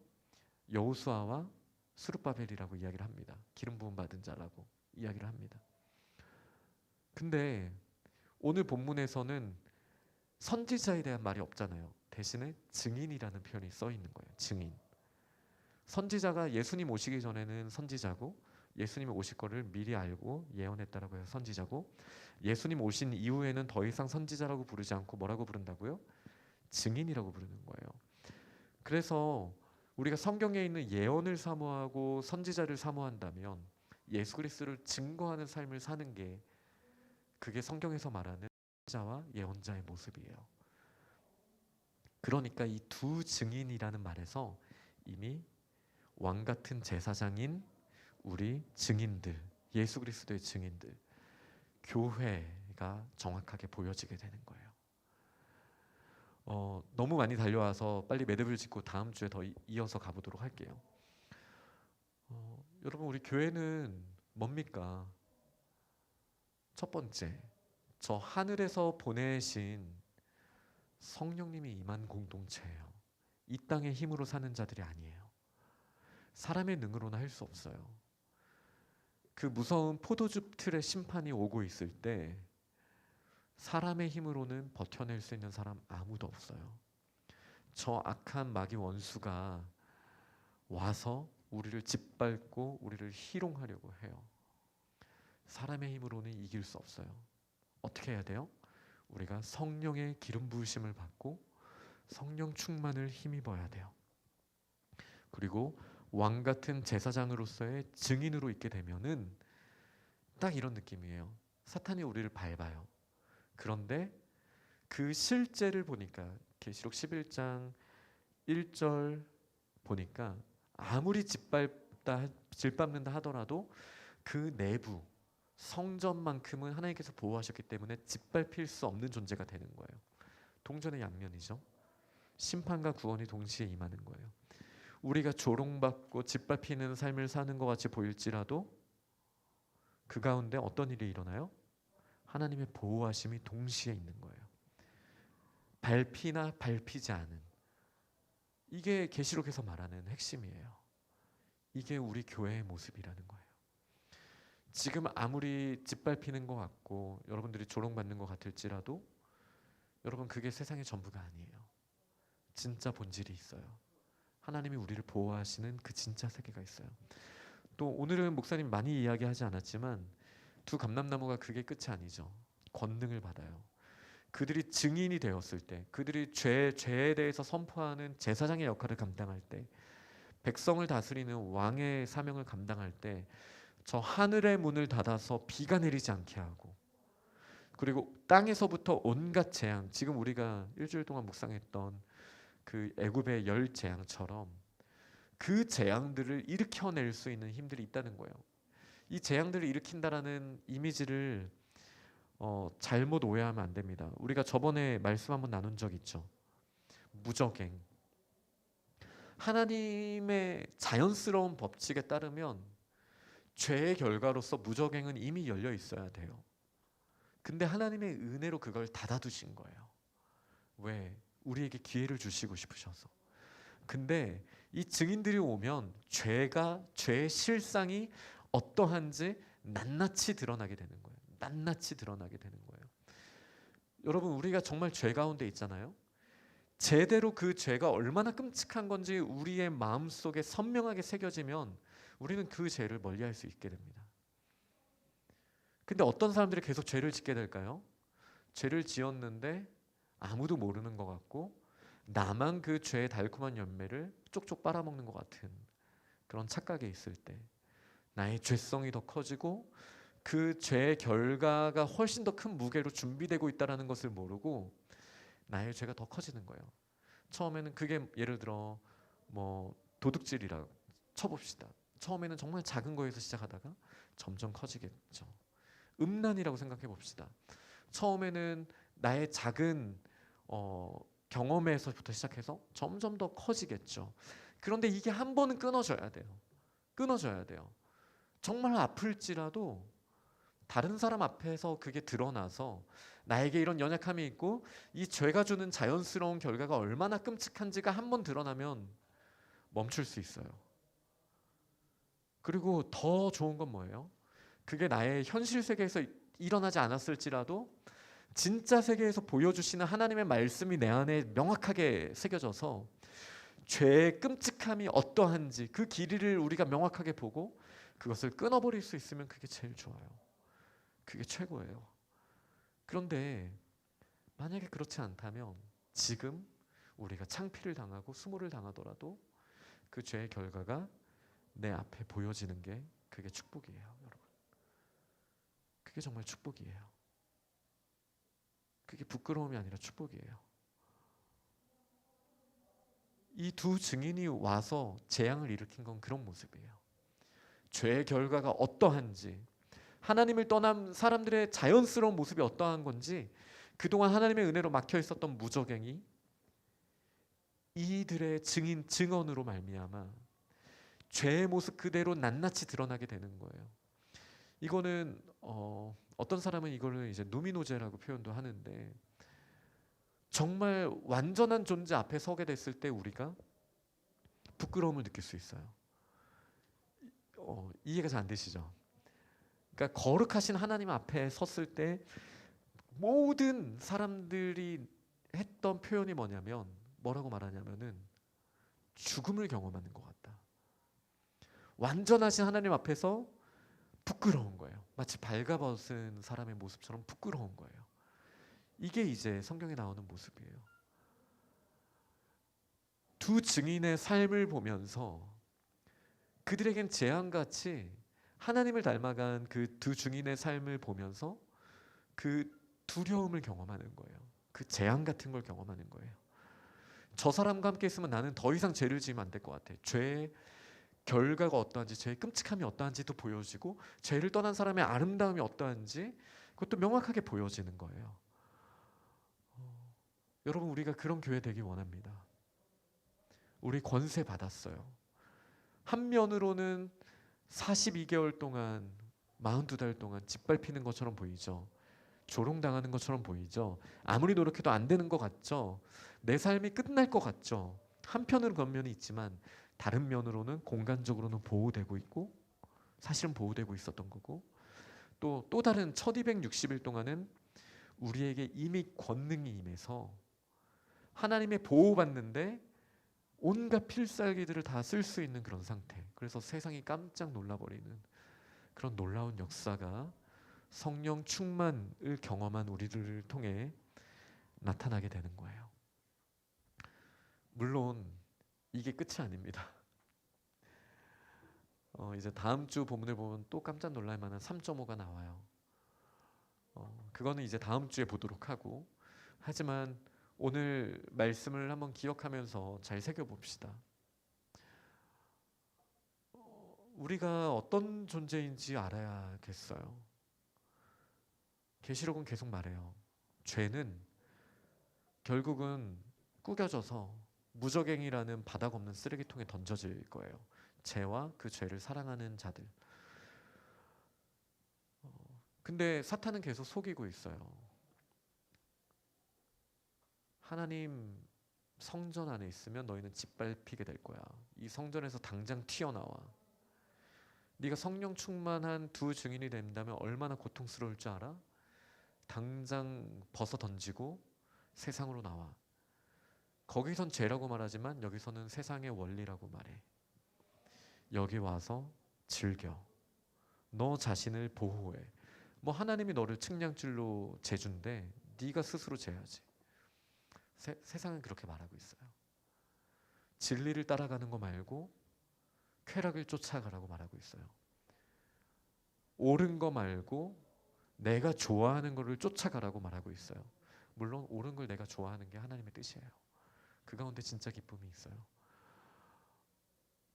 여호수아와 스룹바벨이라고 이야기를 합니다. 기름 부음 받은 자라고 이야기를 합니다. 근데 오늘 본문에서는 선지자에 대한 말이 없잖아요. 대신에 증인이라는 표현이 써 있는 거예요. 증인. 선지자가 예수님 오시기 전에는 선지자고, 예수님이 오실 거를 미리 알고 예언했다라고 해서 선지자고, 예수님 오신 이후에는 더 이상 선지자라고 부르지 않고 뭐라고 부른다고요? 증인이라고 부르는 거예요. 그래서 우리가 성경에 있는 예언을 사모하고 선지자를 사모한다면 예수 그리스도를 증거하는 삶을 사는 게, 그게 성경에서 말하는 선지자와 예언자의 모습이에요. 그러니까 이 두 증인이라는 말에서 이미 왕 같은 제사장인 우리 증인들, 예수 그리스도의 증인들, 교회가 정확하게 보여지게 되는 거예요. 너무 많이 달려와서 빨리 매듭을 짓고 다음 주에 더 이어서 가보도록 할게요. 여러분, 우리 교회는 뭡니까? 첫 번째, 저 하늘에서 보내신 성령님이 임한 공동체예요. 이 땅의 힘으로 사는 자들이 아니에요. 사람의 능으로는 할 수 없어요. 그 무서운 포도즙 틀의 심판이 오고 있을 때 사람의 힘으로는 버텨낼 수 있는 사람 아무도 없어요. 저 악한 마귀 원수가 와서 우리를 짓밟고 우리를 희롱하려고 해요. 사람의 힘으로는 이길 수 없어요. 어떻게 해야 돼요? 우리가 성령의 기름 부으심을 받고 성령 충만을 힘입어야 돼요. 그리고 왕 같은 제사장으로서의 증인으로 있게 되면은 딱 이런 느낌이에요. 사탄이 우리를 밟아요. 그런데 그 실제를 보니까 계시록 11장 1절 보니까 아무리 짓밟는다 하더라도 그 내부 성전만큼은 하나님께서 보호하셨기 때문에 짓밟힐 수 없는 존재가 되는 거예요. 동전의 양면이죠. 심판과 구원이 동시에 임하는 거예요. 우리가 조롱받고 짓밟히는 삶을 사는 것 같이 보일지라도 그 가운데 어떤 일이 일어나요? 하나님의 보호하심이 동시에 있는 거예요. 밟히나 밟히지 않은, 이게 계시록에서 말하는 핵심이에요. 이게 우리 교회의 모습이라는 거예요. 지금 아무리 짓밟히는 것 같고 여러분들이 조롱받는 것 같을지라도 여러분, 그게 세상의 전부가 아니에요. 진짜 본질이 있어요. 하나님이 우리를 보호하시는 그 진짜 세계가 있어요. 또 오늘은 목사님 많이 이야기하지 않았지만 두 감람나무가 그게 끝이 아니죠. 권능을 받아요. 그들이 증인이 되었을 때, 그들이 죄에 대해서 선포하는 제사장의 역할을 감당할 때, 백성을 다스리는 왕의 사명을 감당할 때 저 하늘의 문을 닫아서 비가 내리지 않게 하고, 그리고 땅에서부터 온갖 재앙, 지금 우리가 일주일 동안 묵상했던 그 애굽의 열 재앙처럼 그 재앙들을 일으켜낼 수 있는 힘들이 있다는 거예요. 이 재앙들을 일으킨다라는 이미지를 잘못 오해하면 안 됩니다. 우리가 저번에 말씀 한번 나눈 적 있죠. 무적행. 하나님의 자연스러운 법칙에 따르면 죄의 결과로서 무적행은 이미 열려 있어야 돼요. 근데 하나님의 은혜로 그걸 닫아두신 거예요. 왜? 우리에게 기회를 주시고 싶으셔서. 근데 이 증인들이 오면 죄의 실상이 어떠한지 낱낱이 드러나게 되는 거예요. 낱낱이 드러나게 되는 거예요. 여러분, 우리가 정말 죄 가운데 있잖아요. 제대로 그 죄가 얼마나 끔찍한 건지 우리의 마음속에 선명하게 새겨지면 우리는 그 죄를 멀리할 수 있게 됩니다. 근데 어떤 사람들이 계속 죄를 짓게 될까요? 죄를 지었는데 아무도 모르는 것 같고 나만 그 죄의 달콤한 열매를 쪽쪽 빨아먹는 것 같은 그런 착각에 있을 때 나의 죄성이 더 커지고 그 죄의 결과가 훨씬 더 큰 무게로 준비되고 있다는 것을 모르고 나의 죄가 더 커지는 거예요. 처음에는 그게 예를 들어 도둑질이라 쳐봅시다. 처음에는 정말 작은 거에서 시작하다가 점점 커지겠죠. 음란이라고 생각해 봅시다. 처음에는 나의 작은 경험에서부터 시작해서 점점 더 커지겠죠. 그런데 이게 한 번은 끊어져야 돼요. 끊어져야 돼요. 정말 아플지라도 다른 사람 앞에서 그게 드러나서 나에게 이런 연약함이 있고 이 죄가 주는 자연스러운 결과가 얼마나 끔찍한지가 한번 드러나면 멈출 수 있어요. 그리고 더 좋은 건 뭐예요? 그게 나의 현실 세계에서 일어나지 않았을지라도 진짜 세계에서 보여주시는 하나님의 말씀이 내 안에 명확하게 새겨져서 죄의 끔찍함이 어떠한지 그 길이를 우리가 명확하게 보고 그것을 끊어버릴 수 있으면 그게 제일 좋아요. 그게 최고예요. 그런데 만약에 그렇지 않다면 지금 우리가 창피를 당하고 수모를 당하더라도 그 죄의 결과가 내 앞에 보여지는 게 그게 축복이에요, 여러분. 그게 정말 축복이에요. 그게 부끄러움이 아니라 축복이에요. 이 두 증인이 와서 재앙을 일으킨 건 그런 모습이에요. 죄의 결과가 어떠한지, 하나님을 떠난 사람들의 자연스러운 모습이 어떠한 건지, 그동안 하나님의 은혜로 막혀 있었던 무저갱이 이들의 증언으로 말미암아 죄의 모습 그대로 낱낱이 드러나게 되는 거예요. 이거는 어떤 사람은 이거를 이제 누미노제라고 표현도 하는데, 정말 완전한 존재 앞에 서게 됐을 때 우리가 부끄러움을 느낄 수 있어요. 이해가 잘 안 되시죠? 그러니까 거룩하신 하나님 앞에 섰을 때 모든 사람들이 했던 표현이 뭐라고 말하냐면은 죽음을 경험하는 것 같다. 완전하신 하나님 앞에서 부끄러운 거예요. 마치 발가벗은 사람의 모습처럼 부끄러운 거예요. 이게 이제 성경에 나오는 모습이에요. 두 증인의 삶을 보면서 그들에겐 재앙같이 하나님을 닮아간 그 두 증인의 삶을 보면서 그 두려움을 경험하는 거예요. 그 재앙 같은 걸 경험하는 거예요. 저 사람과 함께 있으면 나는 더 이상 죄를 지으면 안 될 것 같아. 죄의 결과가 어떠한지, 죄의 끔찍함이 어떠한지도 보여지고, 죄를 떠난 사람의 아름다움이 어떠한지 그것도 명확하게 보여지는 거예요. 여러분, 우리가 그런 교회 되기 원합니다. 우리 권세 받았어요. 한 면으로는 42개월 동안 42달 동안 짓밟히는 것처럼 보이죠. 조롱당하는 것처럼 보이죠. 아무리 노력해도 안 되는 것 같죠. 내 삶이 끝날 것 같죠. 한편으로 그런 면이 있지만 다른 면으로는 공간적으로는 보호되고 있고, 사실은 보호되고 있었던 거고, 또 다른 1260일 동안은 우리에게 이미 권능이 임해서 하나님의 보호받는데 온갖 필살기들을 다 쓸 수 있는 그런 상태. 그래서 세상이 깜짝 놀라버리는 그런 놀라운 역사가 성령 충만을 경험한 우리들을 통해 나타나게 되는 거예요. 물론 이게 끝이 아닙니다. 이제 다음 주 본문을 보면 또 깜짝 놀랄 만한 3.5가 나와요. 그거는 이제 다음 주에 보도록 하고, 하지만 오늘 말씀을 한번 기억하면서 잘 새겨봅시다. 우리가 어떤 존재인지 알아야겠어요. 계시록은 계속 말해요. 죄는 결국은 꾸겨져서 무저갱이라는 바닥 없는 쓰레기통에 던져질 거예요. 죄와 그 죄를 사랑하는 자들. 근데 사탄은 계속 속이고 있어요. 하나님 성전 안에 있으면 너희는 짓밟히게 될 거야. 이 성전에서 당장 튀어나와. 네가 성령 충만한 두 증인이 된다면 얼마나 고통스러울 줄 알아? 당장 벗어 던지고 세상으로 나와. 거기선 죄라고 말하지만 여기서는 세상의 원리라고 말해. 여기 와서 즐겨. 너 자신을 보호해. 뭐 하나님이 너를 측량줄로 재준대. 네가 스스로 재야지. 세상은 그렇게 말하고 있어요. 진리를 따라가는 거 말고 쾌락을 쫓아가라고 말하고 있어요. 옳은 거 말고 내가 좋아하는 거를 쫓아가라고 말하고 있어요. 물론 옳은 걸 내가 좋아하는 게 하나님의 뜻이에요. 그 가운데 진짜 기쁨이 있어요.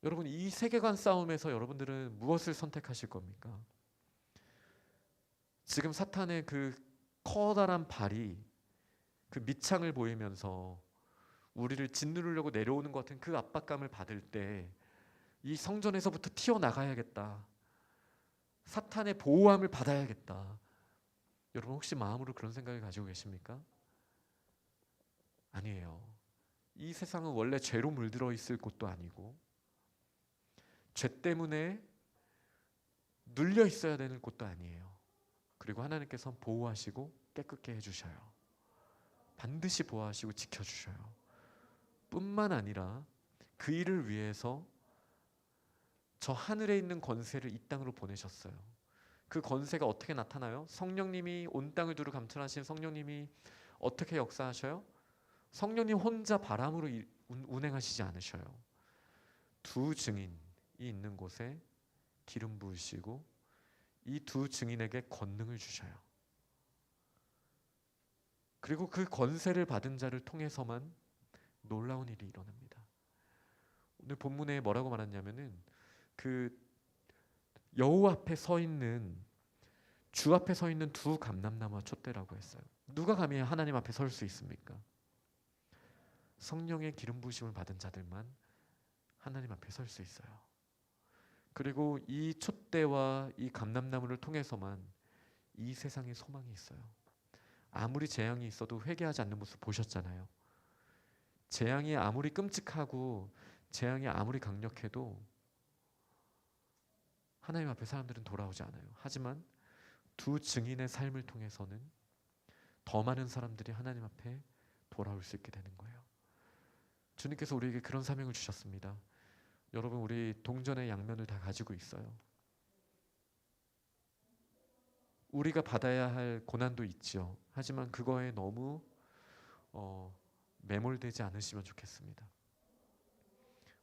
여러분, 이 세계관 싸움에서 여러분들은 무엇을 선택하실 겁니까? 지금 사탄의 그 커다란 발이 그 밑창을 보이면서 우리를 짓누르려고 내려오는 것 같은 그 압박감을 받을 때 이 성전에서부터 튀어나가야겠다. 사탄의 보호함을 받아야겠다. 여러분 혹시 마음으로 그런 생각을 가지고 계십니까? 아니에요. 이 세상은 원래 죄로 물들어 있을 곳도 아니고 죄 때문에 눌려 있어야 되는 곳도 아니에요. 그리고 하나님께서 보호하시고 깨끗게 해주셔요. 반드시 보호하시고 지켜주셔요. 뿐만 아니라 그 일을 위해서 저 하늘에 있는 권세를 이 땅으로 보내셨어요. 그 권세가 어떻게 나타나요? 성령님이 온 땅을 두루 감찰하신 성령님이 어떻게 역사하셔요? 성령님 혼자 바람으로 운행하시지 않으셔요. 두 증인이 있는 곳에 기름 부으시고 이 두 증인에게 권능을 주셔요. 그리고 그 권세를 받은 자를 통해서만 놀라운 일이 일어납니다. 오늘 본문에 뭐라고 말했냐면은 그 여호 앞에 서 있는 주 앞에 서 있는 두 감람나무와 촛대라고 했어요. 누가 감히 하나님 앞에 설 수 있습니까? 성령의 기름 부으심을 받은 자들만 하나님 앞에 설 수 있어요. 그리고 이 촛대와 이 감람나무를 통해서만 이 세상에 소망이 있어요. 아무리 재앙이 있어도 회개하지 않는 모습 보셨잖아요. 재앙이 아무리 끔찍하고 재앙이 아무리 강력해도 하나님 앞에 사람들은 돌아오지 않아요. 하지만 두 증인의 삶을 통해서는 더 많은 사람들이 하나님 앞에 돌아올 수 있게 되는 거예요. 주님께서 우리에게 그런 사명을 주셨습니다. 여러분, 우리 동전의 양면을 다 가지고 있어요. 우리가 받아야 할 고난도 있죠. 하지만 그거에 너무 매몰되지 않으시면 좋겠습니다.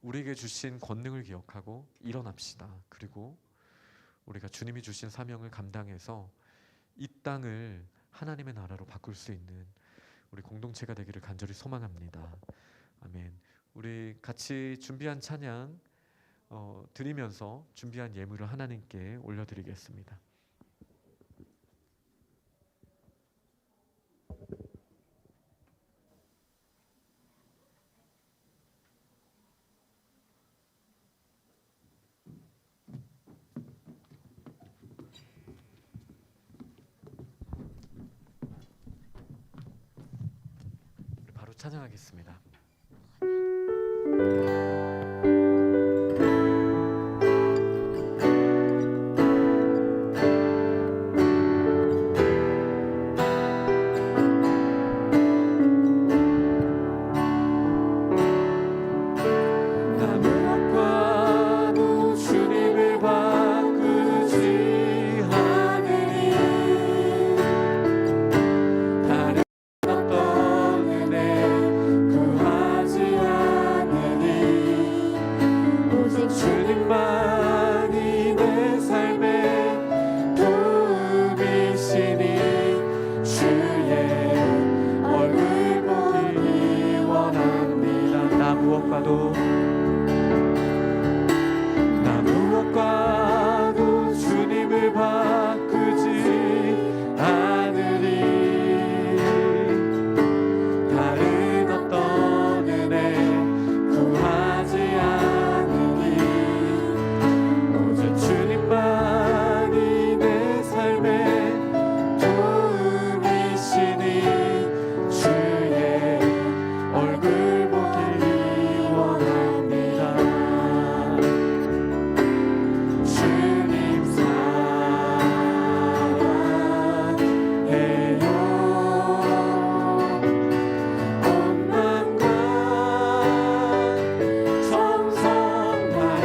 우리에게 주신 권능을 기억하고 일어납시다. 그리고 우리가 주님이 주신 사명을 감당해서 이 땅을 하나님의 나라로 바꿀 수 있는 우리 공동체가 되기를 간절히 소망합니다. 아멘. 우리 같이 준비한 찬양 드리면서 준비한 예물을 하나님께 올려드리겠습니다. 바로 찬양하겠습니다. 무엇과도 주님을 바꾸지 않으리. 다른 어떤 은혜 구하지 않으리. 오직 주님만이 내 삶의 도움이시니 주의 얼굴 보기 원합니다. 주님 사랑해요. 온 마음과 정성 다해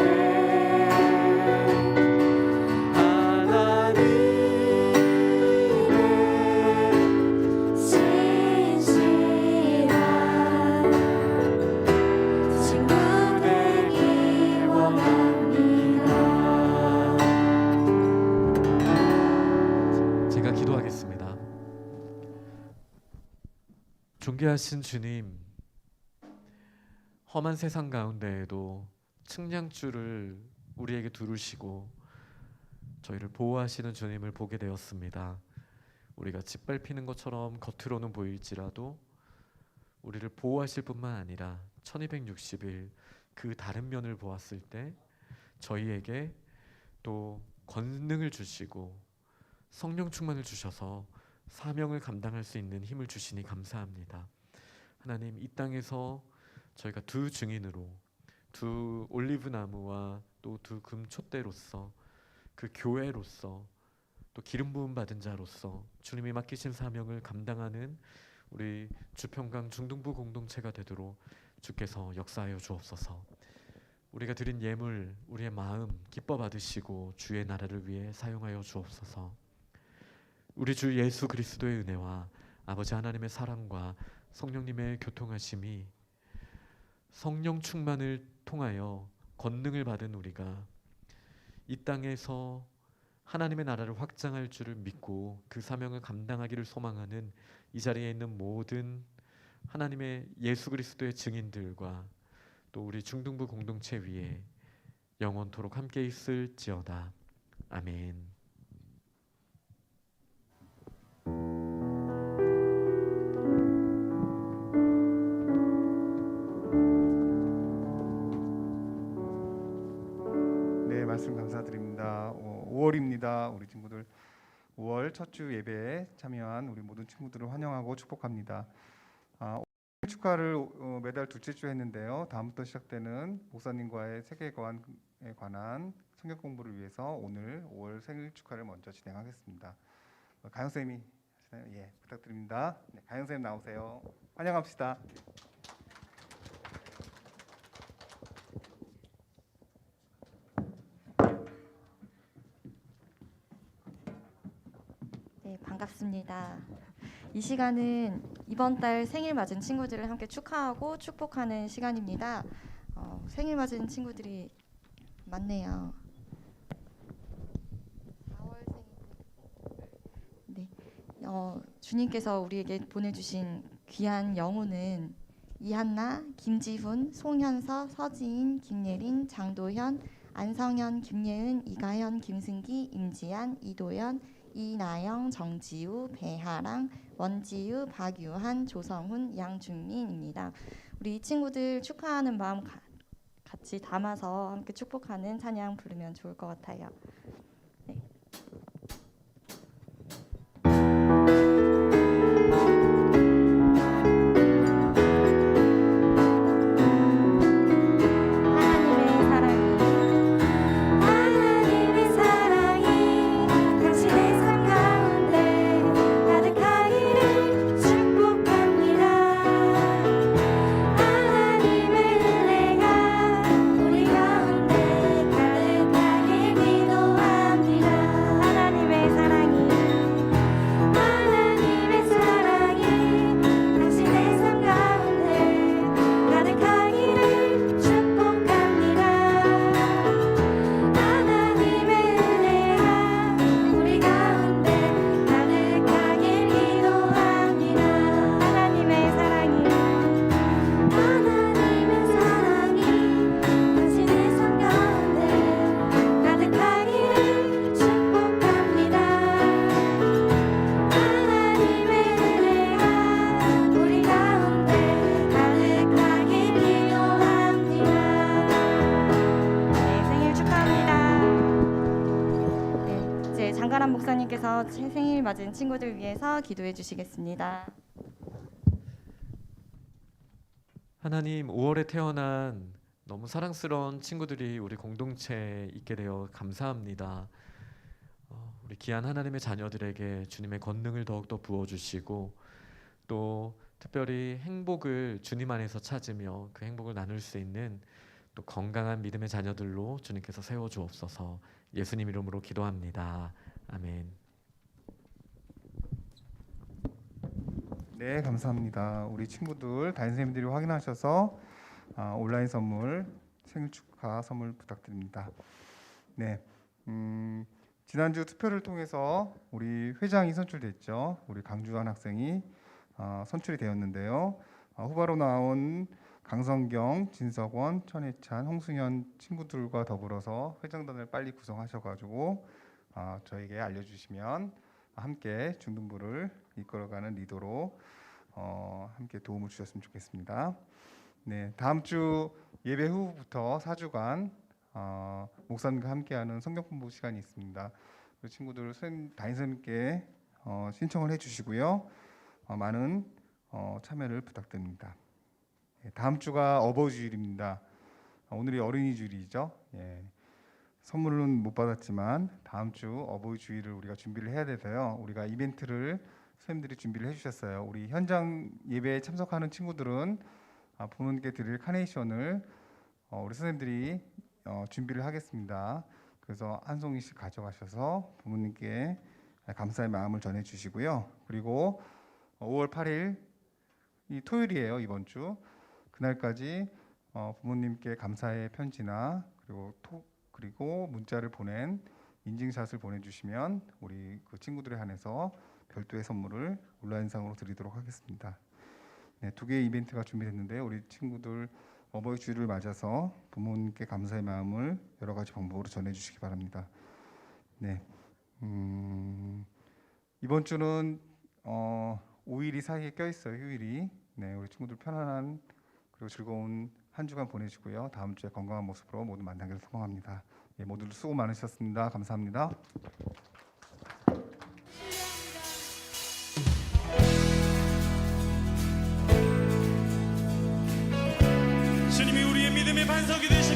하나님의 진실한 친구 되기 원합니다. 제가 기도하겠습니다. 존귀하신 주님, 험한 세상 가운데에도 측량줄을 우리에게 두르시고 저희를 보호하시는 주님을 보게 되었습니다. 우리가 짓밟히는 것처럼 겉으로는 보일지라도 우리를 보호하실 뿐만 아니라 1260일 그 다른 면을 보았을 때 저희에게 또 권능을 주시고 성령 충만을 주셔서 사명을 감당할 수 있는 힘을 주시니 감사합니다. 하나님, 이 땅에서 저희가 두 증인으로, 두 올리브 나무와 또 두 금촛대로서, 그 교회로서, 또 기름 부음 받은 자로서 주님이 맡기신 사명을 감당하는 우리 주평강 중등부 공동체가 되도록 주께서 역사하여 주옵소서. 우리가 드린 예물, 우리의 마음 기뻐 받으시고 주의 나라를 위해 사용하여 주옵소서. 우리 주 예수 그리스도의 은혜와 아버지 하나님의 사랑과 성령님의 교통하심이, 성령 충만을 통하여 권능을 받은 우리가 이 땅에서 하나님의 나라를 확장할 줄을 믿고 그 사명을 감당하기를 소망하는 이 자리에 있는 모든 하나님의 예수 그리스도의 증인들과 또 우리 중등부 공동체 위에 영원토록 함께 있을지어다. 아멘. 네, 말씀 감사드립니다. 5월입니다. 우리 친구들 5월 첫 주 예배에 참여한 우리 모든 친구들을 환영하고 축복합니다. 축가를 매달 둘째 주 했는데요. 다음부터 시작되는 목사님과의 세계관에 관한 성경 공부를 위해서 오늘 5월 생일 축하를 먼저 진행하겠습니다. 가영 쌤이 하시나요? 예, 부탁드립니다. 네, 가영 쌤 나오세요. 환영합시다. 네, 반갑습니다. 이 시간은 이번 달 생일 맞은 친구들을 함께 축하하고 축복하는 시간입니다. 생일 맞은 친구들이 많네요. 4월 생일. 네, 주님께서 우리에게 보내주신 귀한 영혼은 이한나, 김지훈, 송현서, 서지인, 김예린, 장도현, 안성현, 김예은, 이가현, 김승기, 임지한, 이도연, 이나영, 정지우, 배하랑, 원지유, 박유한, 조성훈, 양준민입니다. 우리 이 친구들 축하하는 마음 같이 담아서 함께 축복하는 찬양 부르면 좋을 것 같아요. 네. 하나님의 사랑이 당신의 삶 가운데 가득하기를 축복합니다. 하나님의 은혜가 우리 가운데 가득하길 기도합니다. 하나님의 사랑이 당신의 삶 가운데 가득하기를 축복합니다. 하나님의 은혜가 우리 가운데 가득하길 기도합니다. 하나님의 사랑이 당신의 삶 가운데 가득하기를 축복합니다. 하나님의 은혜가 우리 가운데 가득하길 기도합니다. 네, 생일 축하합니다. 네, 이제 장가람 목사님께서 제 생일 맞은 친구들 위해서 기도해 주시겠습니다. 하나님, 5월에 태어난 너무 사랑스러운 친구들이 우리 공동체에 있게 되어 감사합니다. 우리 귀한 하나님의 자녀들에게 주님의 권능을 더욱더 부어주시고 또 특별히 행복을 주님 안에서 찾으며 그 행복을 나눌 수 있는 또 건강한 믿음의 자녀들로 주님께서 세워주옵소서. 예수님 이름으로 기도합니다. 아멘. 네, 감사합니다. 우리 친구들 담임 선생님들이 확인하셔서 온라인 선물, 생일 축하 선물 부탁드립니다. 네, 지난주 투표를 통해서 우리 회장이 선출됐죠. 우리 강주환 학생이 선출이 되었는데요. 후보로 나온 강성경, 진석원, 천혜찬, 홍승현 친구들과 더불어서 회장단을 빨리 구성하셔가지고 저에게 알려주시면 함께 중등부를 이끌어가는 리더로 함께 도움을 주셨으면 좋겠습니다. 네, 다음 주 예배 후부터 4주간 목사님과 함께하는 성경 공부 시간이 있습니다. 그 친구들 담임 선생님께 신청을 해주시고요. 많은 참여를 부탁드립니다. 다음 주가 어버이주일입니다. 오늘이 어린이주일이죠. 선물은 못 받았지만 다음 주 어버이주일을 우리가 준비를 해야 돼서요. 우리가 이벤트를 선생님들이 준비를 해주셨어요. 우리 현장 예배에 참석하는 친구들은 부모님께 드릴 카네이션을 우리 선생님들이 준비를 하겠습니다. 그래서 한 송이씩 가져가셔서 부모님께 감사의 마음을 전해주시고요. 그리고 5월 8일 이 토요일이에요. 이번 주 그날까지 부모님께 감사의 편지나 그리고 문자를 보낸 인증샷을 보내주시면 우리 그 친구들에 한해서 별도의 선물을 온라인상으로 드리도록 하겠습니다. 네, 2개의 이벤트가 준비됐는데 우리 친구들 어버이 주일을 맞아서 부모님께 감사의 마음을 여러 가지 방법으로 전해주시기 바랍니다. 네, 이번 주는 5일이 사이에 껴있어요. 휴일이. 네, 우리 친구들 편안한 그리고 즐거운 한 주간 보내시고요. 다음 주에 건강한 모습으로 모두 만나기를 소망합니다. 예, 모두 수고 많으셨습니다. 감사합니다. 주님이 우리의 믿음의 반석이 되시